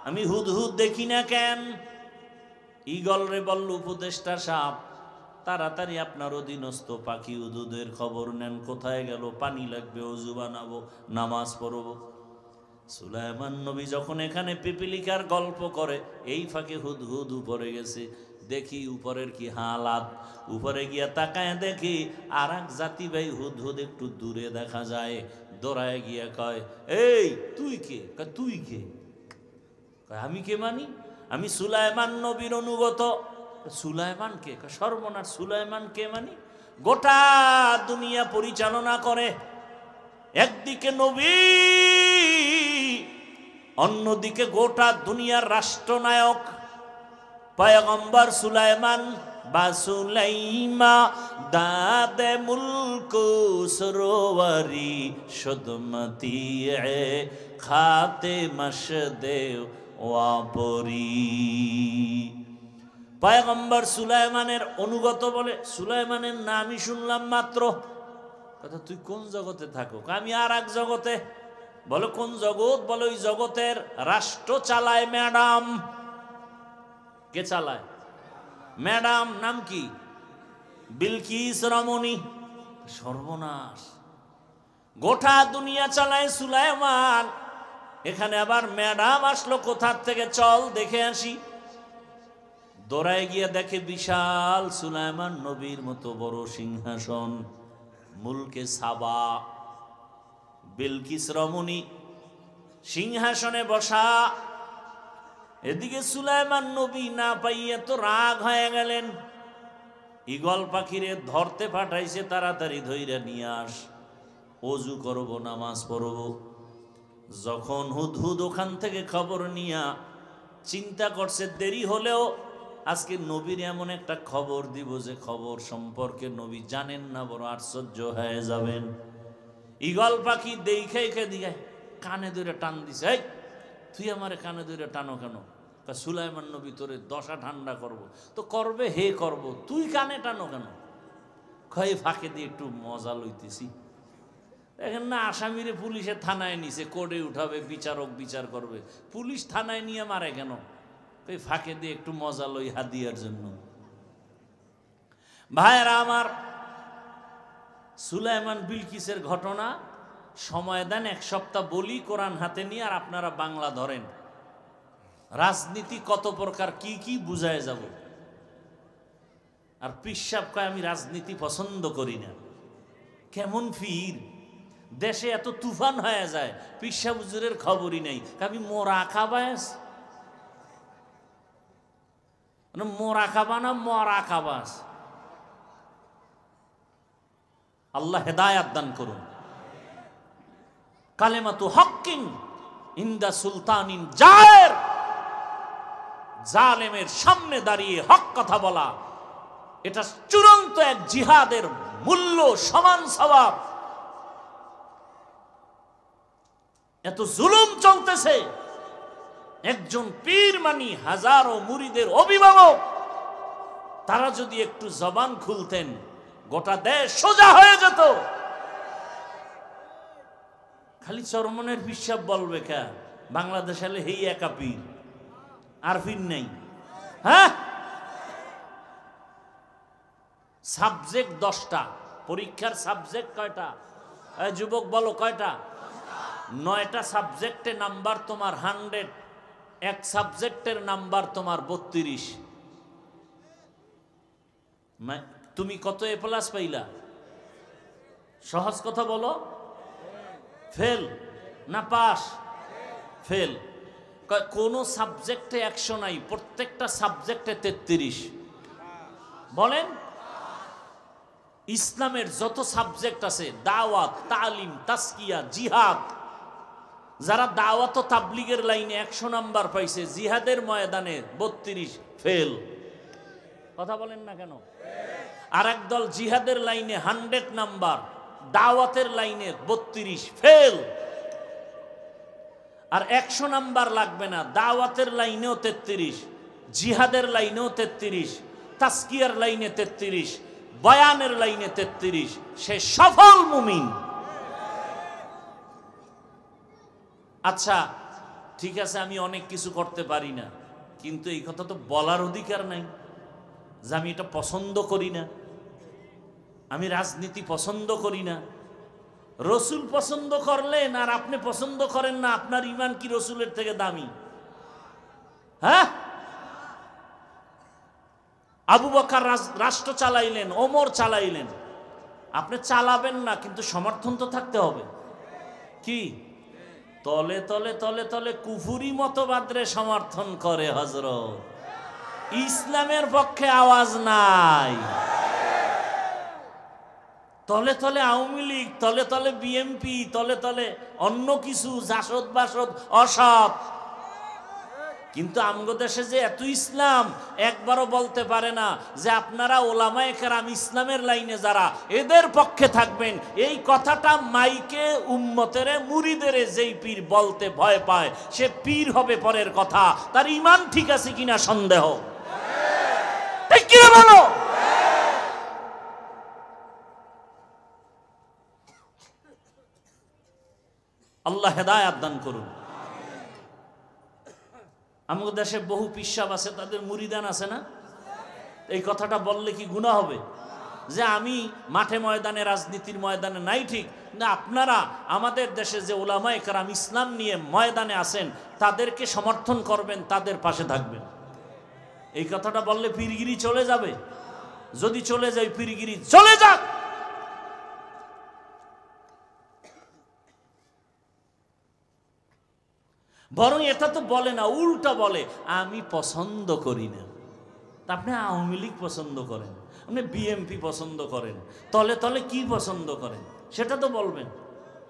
আমি হুদহুদ দেখি না কেন? ঈগল রে বলল উপদেষ্টা সাপ, তাড়াতাড়ি আপনার অধীনস্থ পাখি হুদহুদের খবর নেন, কোথায় গেল, পানি লাগবে, ওযু বানাবো, নামাজ পড়ব। সুলাইমান নবী যখন এখানে পিপিলিকার গল্প করে, এই ফাঁকে হুদহুদ উপরে গেছে। দেখি উপরের কি হালাত, উপরে গিয়া তাকায় দেখি আর এক জাতি ভাই হুদহুদ একটু দূরে দেখা যায়। দৌড়ায় গিয়া কয়, এই তুই কে? তুই কে? আমি কে মানি? আমি সুলাইমান নবীর অনুগত। সুলাইমান কে? সর্বনাশ, সুলাইমান কে মানি? গোটা দুনিয়া পরিচালনা করে, একদিকে নবী, অন্যদিকে গোটা দুনিয়ার রাষ্ট্রনায়ক পয়গম্বর সুলাইমান। বাসুলাইমা দাদে মুলকু সরোয়ারি সদমতি খাতে মশদে ওয়াপরি। পয়গম্বর সুলাইমানের অনুগত বলে, সুলাইমানের নামই শুনলাম মাত্র। কথা, তুই কোন জগতে থাকো? আমি আর এক জগতে। বলো কোন জগৎ? বলো ওই জগতের রাষ্ট্র চালায় ম্যাডাম। কে চালায়? ম্যাডাম। নাম কি? বিলকিস রমণী। সর্বনাশ, গোটা দুনিয়া চালায় সুলাইমান, এখানে আবার ম্যাডাম আসলো কোথার থেকে? চল দেখে আসি। দৌড়ায় গিয়ে দেখে বিশাল সুলাইমান নবীর মতো বড় সিংহাসন, মুলকে সাবা, বিলকিস রমণী সিংহাসনে বসা। এদিকে সুলাইমান নবী না পাইয়া তো রাগ হয়ে গেলেন। ঈগল পাখিরে ধরতে পাঠাইছে, তাড়াতাড়ি ধইরা নিয়ে আস, ওযু করব, নামাজ পড়ব। যখন হুদহুদ ওখান থেকে খবর নিয়া চিন্তা করছে, দেরি হলেও আজকে নবীর এমন একটা খবর দিব যে খবর সম্পর্কে নবী জানেন না, বড় আশ্চর্য হয়ে যাবেন। ঈগল পাখি দেখে দিকে কানে ধরে টান দিছে, এই তুই আমারে কানে ধরে টানো কেন? সুলাইমান নবী তোরে দশা ঠান্ডা করব। তো করবে, হে করব, তুই কানে টানো কেন? কয়ে ফাঁকে দিয়ে একটু মজা লইতেছি। দেখেন না, আসামিরে পুলিশে থানায় নিছে, কোর্টে উঠাবে, বিচারক বিচার করবে, পুলিশ থানায় নিয়ে মারে কেন? এই ফাঁকে দিয়ে একটু মজা লই হাদিয়ার জন্য। ভাইয়েরা আমার, সুলাইমান বিলকিসের ঘটনা সময় দেন, এক সপ্তাহ বলি কোরআন হাতে নিয়ে, আর আপনারা বাংলা ধরেন। রাজনীতি কত প্রকার, কি কি বুঝায় যাব। আর পিসাব কয় আমি রাজনীতি পছন্দ করি না। কেমন ফির, দেশে এত তুফান হয়ে যায়, পিসাব হুজুরের খবরই নেই। আমি মোরা খাবাস, মোরা খাবা না মরা খাবাস। আল্লাহ হেদায়াত দান করুন। কালেমাতু হক্কিন ইনদা সুলতানিন জায়ের, জালেমের সামনে দাঁড়িয়ে হক কথা বলা, এটা চূড়ান্ত এক জিহাদের মূল্য, সমান সওয়াব। এত জুলুম চলতেছে, একজন পীর মানি হাজারো মুরিদের অভিভাবক, তারা যদি একটু জবান খুলতেন, গোটা দেশ সোজা হয়ে যেত। খালি চরমনের পিসাব বলবে কে? বাংলাদেশ হলে হেই একা পীর, আর পীর নেই। হ্যাঁ, সাবজেক্ট 10টা, পরীক্ষার সাবজেক্ট কয়টা? যুবক বলো কয়টা? 9টা সাবজেক্টে নাম্বার তোমার 100, এক সাবজেক্টের নাম্বার তোমার 32। তুমি কত A+ পাইলা? সহজ কথা বলো, ফেল না পাস? ফেল। কোন সাবজেক্টে 100 নাই, প্রত্যেকটা সাবজেক্টে 33। বলেন, ইসলামের যত সাবজেক্ট আছে, দাওয়াত, তালিম, তাসকিয়া, জিহাদ, যারা দাওয়াত ও তাবলিগের লাইনে 100 নাম্বার পাইছে, জিহাদের ময়দানে 32, ফেল। কথা বলেন না কেন? আর একদল জিহাদের লাইনে 100 নাম্বার, দাওয়াতের লাইনে 32, ফেল। আর 100 নাম্বার লাগবে না। দাওয়াতের লাইনেও 33, জিহাদের লাইনেও 33, তাসকিয়ার লাইনে 33, বয়ানের লাইনে 33, সে সফল মুমিন। আচ্ছা ঠিক আছে, আমি অনেক কিছু করতে পারি না, কিন্তু এই কথা তো বলার অধিকার নাই যে আমি এটা পছন্দ করি না, আমি রাজনীতি পছন্দ করি না। রসুল পছন্দ করলেন আর আপনি পছন্দ করেন না, আপনার ঈমান কি রসুলের থেকে দামি? হ্যাঁ, আবু বকর রাষ্ট্র চালাইলেন, ওমর চালাইলেন, আপনি চালাবেন না, কিন্তু সমর্থন তো থাকতে হবে। কি তলে তলে তলে তলে কুফুরি মতবাদরে সমর্থন করে হযরত, ইসলামের পক্ষে আওয়াজ নাই। তলে তলে আওয়ামী লীগ, তলে তলে বিএনপি, তলে তলে অন্য কিছু জাসদ বাসদ অসৎ। কিন্তু আমগো দেশে যে এত ইসলাম, একবারও বলতে পারে না যে আপনারা ওলামায়ে কেরাম ইসলামের লাইনে যারা, এদের পক্ষে থাকবেন। এই কথাটা মাইকে উম্মতেরে মুরিদেরে যেই পীর বলতে ভয় পায়, সে পীর হবে পরের কথা, তার ঈমান ঠিক আছে কিনা সন্দেহ। ঠিক কিনা বলো? আল্লাহ হেদায়েত দান করুন। আমাদের দেশে বহু পিশাব আছে, তাদের মুরিদান আছে না? এই কথাটা বললে কি গুনাহ হবে? যে আমি মাঠে ময়দানে, রাজনীতির ময়দানে নাই ঠিক না, আপনারা আমাদের দেশে যে ওলামায়ে কেরাম ইসলাম নিয়ে ময়দানে আছেন, তাদেরকে সমর্থন করবেন, তাদের পাশে থাকবেন। এই কথাটা বললে পীরগিরি চলে যাবে? যদি চলে যায়, পীরগিরি চলে যাক। বরং এটা তো বলে না, উল্টা বলে আমি পছন্দ করি না। আপনি আওয়ামী লীগ পছন্দ করেন, আপনি বিএনপি পছন্দ করেন, তলে তলে কি পছন্দ করেন সেটা তো বলবেন।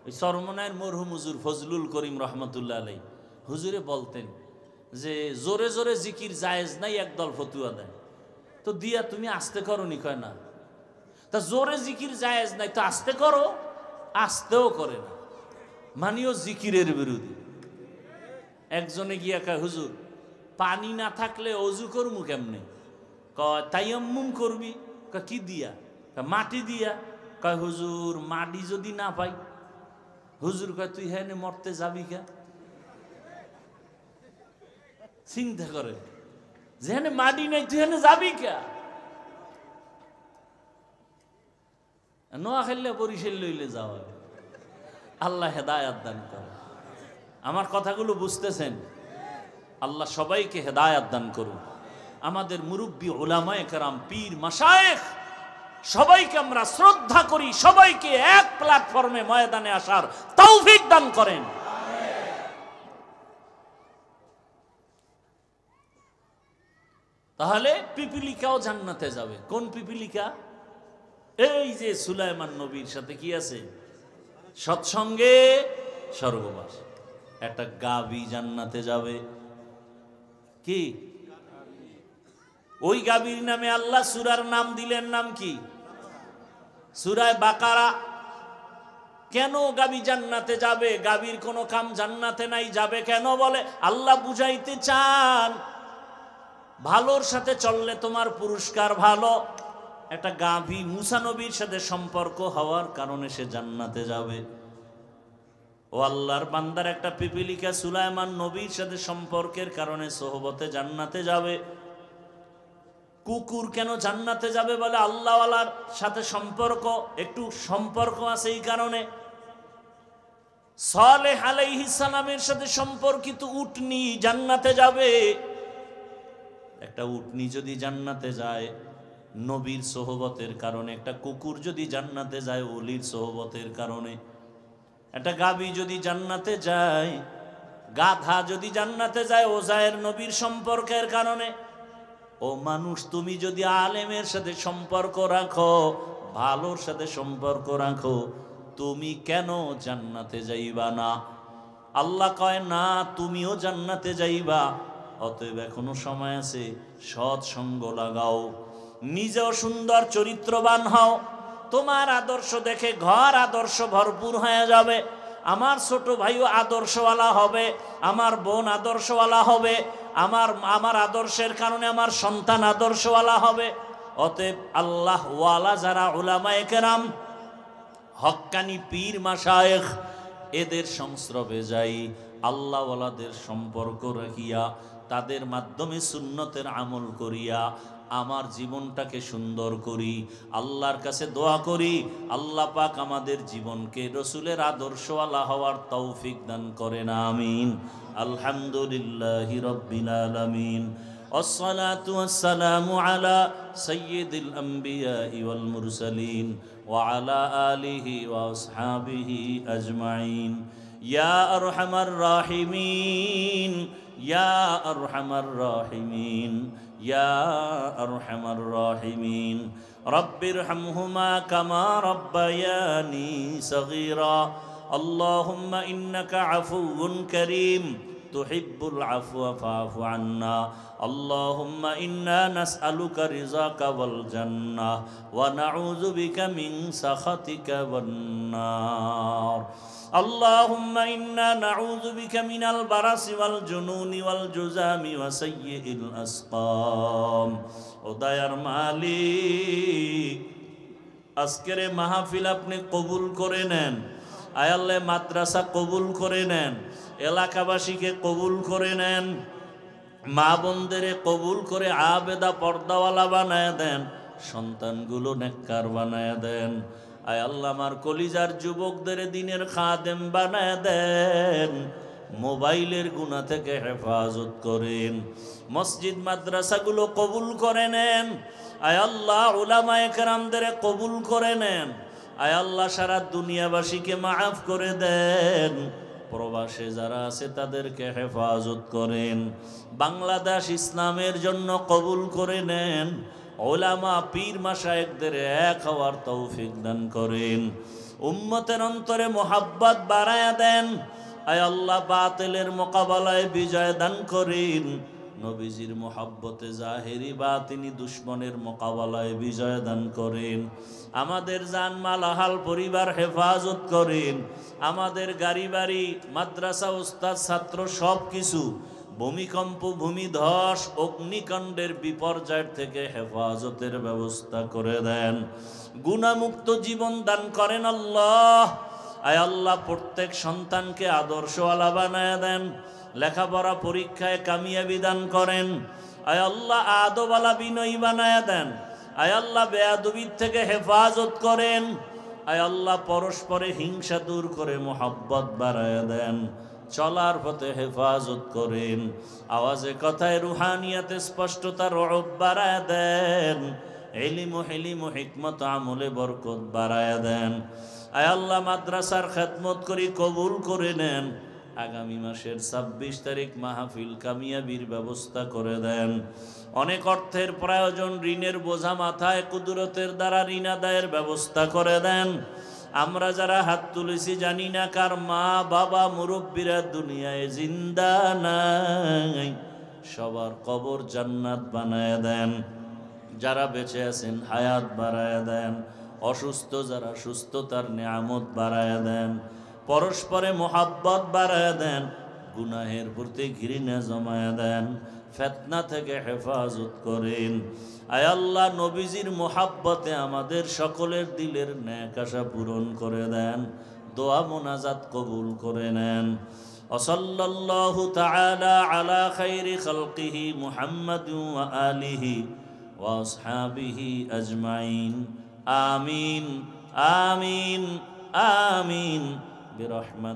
ওই চরমনায়ের মরহুম হুজুর ফজলুল করিম রহমতুল্লাহ আলাই হুজুরে বলতেন যে জোরে জোরে জিকির জায়েজ নাই, একদল ফতুয়া দেয়। তো দিয়া তুমি আস্তে করো নি? কয় না। তা জোরে জিকির জায়েজ নাই তো আস্তে করো, আস্তেও করে না, মানিও জিকিরের বিরোধী। একজনে গিয়া কয় হুজুর পানি না থাকলে অজু করমু কেমনে? কয় তায়াম্মুম করবি। কয় কি দিয়া? কয় মাটি দিয়া। কয় হুজুর মাটি যদি না পাই? হুজুর কয় তুই হ্যাঁ মরতে যাবি কে? চিন্তা করে, যেখানে মাটি নাই তুই হ্যাঁ যাবি কে? নোয়া খেললে বরিশাল লইলে যাওয়া। আল্লাহ হেদায়েত দান করে। আমার কথাগুলো বুঝতেছেন? আল্লাহ সবাইকে হেদায়েত দান করুন। আমাদের মুরব্বী উলামায়ে কেরাম, পীর মাশায়েখ, সবাইকে আমরা শ্রদ্ধা করি, সবাইকে এক প্ল্যাটফর্মে ময়দানে আসার তৌফিক দান করেন। তাহলে পিপিলিকাও জান্নাতে যাবে। কোন পিপিলিকা? এই যে সুলাইমান নবীর সাথে কি আছে? সৎসঙ্গে স্বর্গবাস। একটা গাভী জান্নাতে যাবে। কি? ওই গাভীর নামে আল্লাহ সূরার নাম দিলেন, নাম কি? সূরা বাকারা। কেন গাভী জান্নাতে যাবে? গাভীর কোনো কাম জান্নাতে নাই, যাবে কেন? বলে আল্লাহ বুঝাইতে চান ভালোর সাথে চললে তোমার পুরস্কার ভালো। একটা গাভী মুসা নবীর সাথে সম্পর্ক হওয়ার কারণে সে জান্নাতে যাবে। ও আল্লাহর বান্দার একটা পিপিলিকা সুলাইমান নবীর সাথে সম্পর্কের কারণে সোহবতে জান্নাতে যাবে। কুকুর কেন জান্নাতে যাবে? বলে আল্লাহওয়ালার সাথে সম্পর্ক, একটু সম্পর্ক আছে এই কারণে। সালেহ আলাইহিস সালামের সাথে সম্পর্কিত উটনি জান্নাতে যাবে। একটা উটনি যদি জান্নাতে যায় নবীর সোহবতের কারণে, একটা কুকুর যদি জান্নাতে যায় ওলির সোহবতের কারণে, একটা গাভী যদি জান্নাতে যায়, গাধা যদি জান্নাতে যায় ওজায়ের নবীর সম্পর্কের কারণে। ও মানুষ, তুমি যদি আলেমের সাথে সম্পর্ক রাখো, ভালোর সাথে সম্পর্ক রাখো, তুমি কেন জান্নাতে যাইবা না? আল্লাহ কয় না, তুমিও জান্নাতে যাইবা। অতএব এখনো সময় আছে, সৎ সঙ্গ লাগাও, নিজেও সুন্দর চরিত্রবান হও। তোমার আদর্শ দেখে ঘর আদর্শ ভরপুর হয়ে যাবে। আমার ছোট ভাইও আদর্শওয়ালা হবে, আমার বোন আদর্শওয়ালা হবে, আমার আদর্শের কারণে আমার সন্তান আদর্শওয়ালা হবে। অতএব আল্লাহ ওয়ালা যারা উলামায়ে কেরাম, হক্কানি পীর মাশায়েখ, এদের সংস্রবে যাই, আল্লাহওয়ালাদের সম্পর্ক রাখিয়া তাদের মাধ্যমে সুন্নতের আমল করিয়া আমার জীবনটাকে সুন্দর করি। আল্লাহর কাছে দোয়া করি আল্লাহ পাক আমাদের জীবনকে রসুলের আদর্শওয়ালা হওয়ার তৌফিক দান করেন, আমিন। আলহামদুলিল্লাহি রাব্বিল আলামিন। والصلاة والسلام على سيد الأنبياء والمرسلين وعلى آله وأصحابه أجمعين يا أرحم الراحمين يا أرحم الراحمين يا أرحم الراحمين رب ارحمهما كما ربياني صغيرا اللهم إنك عفو كريم تحب العفو فاعف عنا اللهم إنا نسألك رضاك والجنة ونعوذ بك من سخطك والنار اللهم إنا نعوذ بك من البرص والجنون والجذام وسيء الأسقام ও দয়ার মালিক, আজকের মাহফিল আপনি কবুল করে নেন। আয় আল্লাহ, মাদ্রাসা কবুল করে নেন, এলাকাবাসীকে কবুল করে নেন, মা বোনদের কবুল করে আবেদা পর্দাওয়ালা বানায় দেন, সন্তানগুলো নেককার বানায় দেন। আয় আল্লাহ, আমার কলিজার যুবকদের দিনের খাদেম বানায় দেন, মোবাইলের গুনাহ থেকে হেফাজত করেন, মসজিদ মাদ্রাসাগুলো কবুল করে নেন। আয় আল্লাহ, উলামায়ে কেরামদের কবুল করে নেন। আয় আল্লাহ, সারা দুনিয়াবাসীকে মাফ করে দেন, প্রবাসে যারা আছে তাদেরকে হেফাজত করেন, বাংলাদেশ ইসলামের জন্য কবুল করে নেন। উলামা পীর মাশায়েখদের এক হওয়ার তৌফিক দান করেন, উম্মতের অন্তরে মোহাব্বত বাড়ায়া দেন। আয় আল্লাহ, বাতিলের মোকাবেলায় বিজয় দান করেন, নবীজির মোহাব্বতে জাহেরি বাতিনি দুশ্মনের মোকাবেলায় বিজয় দান করেন। আমাদের জানমাল আহাল পরিবার হেফাজত করেন, আমাদের গাড়ি বাড়ি মাদ্রাসা উস্তাদ ছাত্র সব কিছু ভূমিকম্প ভূমিধস অগ্নিকাণ্ডের বিপর্যয় থেকে হেফাজতের ব্যবস্থা করে দেন, গুনাহমুক্ত জীবন দান করেন আল্লাহ। আয় আল্লাহ, প্রত্যেক সন্তানকে আদর্শওয়ালা বানায় দেন, লেখাপড়া পরীক্ষায় কামিয়াবি দান করেন। আয় আল্লাহ, আদবওয়ালা বিনয়ী বানায় দেন। আয় আল্লাহ, বেয়াদবির থেকে হেফাজত করেন। আয় আল্লাহ, পরস্পরে হিংসা দূর করে মোহাব্বত বাড়ায় দেন, চলার পথে হেফাজত করেন, আওয়াজে কথায় রুহানিয়াতে স্পষ্টতা রব বাড়ায় দেন, ইলম ও হিলিম ও হিকমত আমলে বরকত বাড়ায় দেন। আয় আল্লাহ, মাদ্রাসার খেদমত করি কবুল করে নেন। আগামী মাসের 26 তারিখ মাহফিল কামিয়াবির ব্যবস্থা করে দেন। অনেক অর্থের প্রয়োজন, ঋণের বোঝা মাথায়, কুদরতের দ্বারা ঋণ আদায়ের ব্যবস্থা করে দেন। আমরা যারা হাত তুলেছি জানি না কার মা বাবা মুরব্বীরা দুনিয়ায় জিন্দা নাই, সবার কবর জান্নাত বানায় দেন। যারা বেঁচে আছেন হায়াত বাড়ায় দেন, অসুস্থ যারা সুস্থতার নিয়ামত বাড়ায় দেন, পরস্পরে মোহাব্বত বাড়ায় দেন, গুনাহের প্রতি ঘৃণা জমায় দেন, ফিতনা থেকে হেফাজত করেন। আয় আল্লাহ, নবীজির মোহাব্বতে আমাদের সকলের দিলের নেক আশা পূরণ করে দেন, দোয়া মোনাজাত কবুল করে নেন। ওয়াসাল্লাল্লাহু তাআলা আলা খাইরি খালকিহি মুহাম্মাদিন ওয়া আলিহি ওয়া আসহাবিহি আজমাইন। আমিন আমিন আমিন বিরহমাত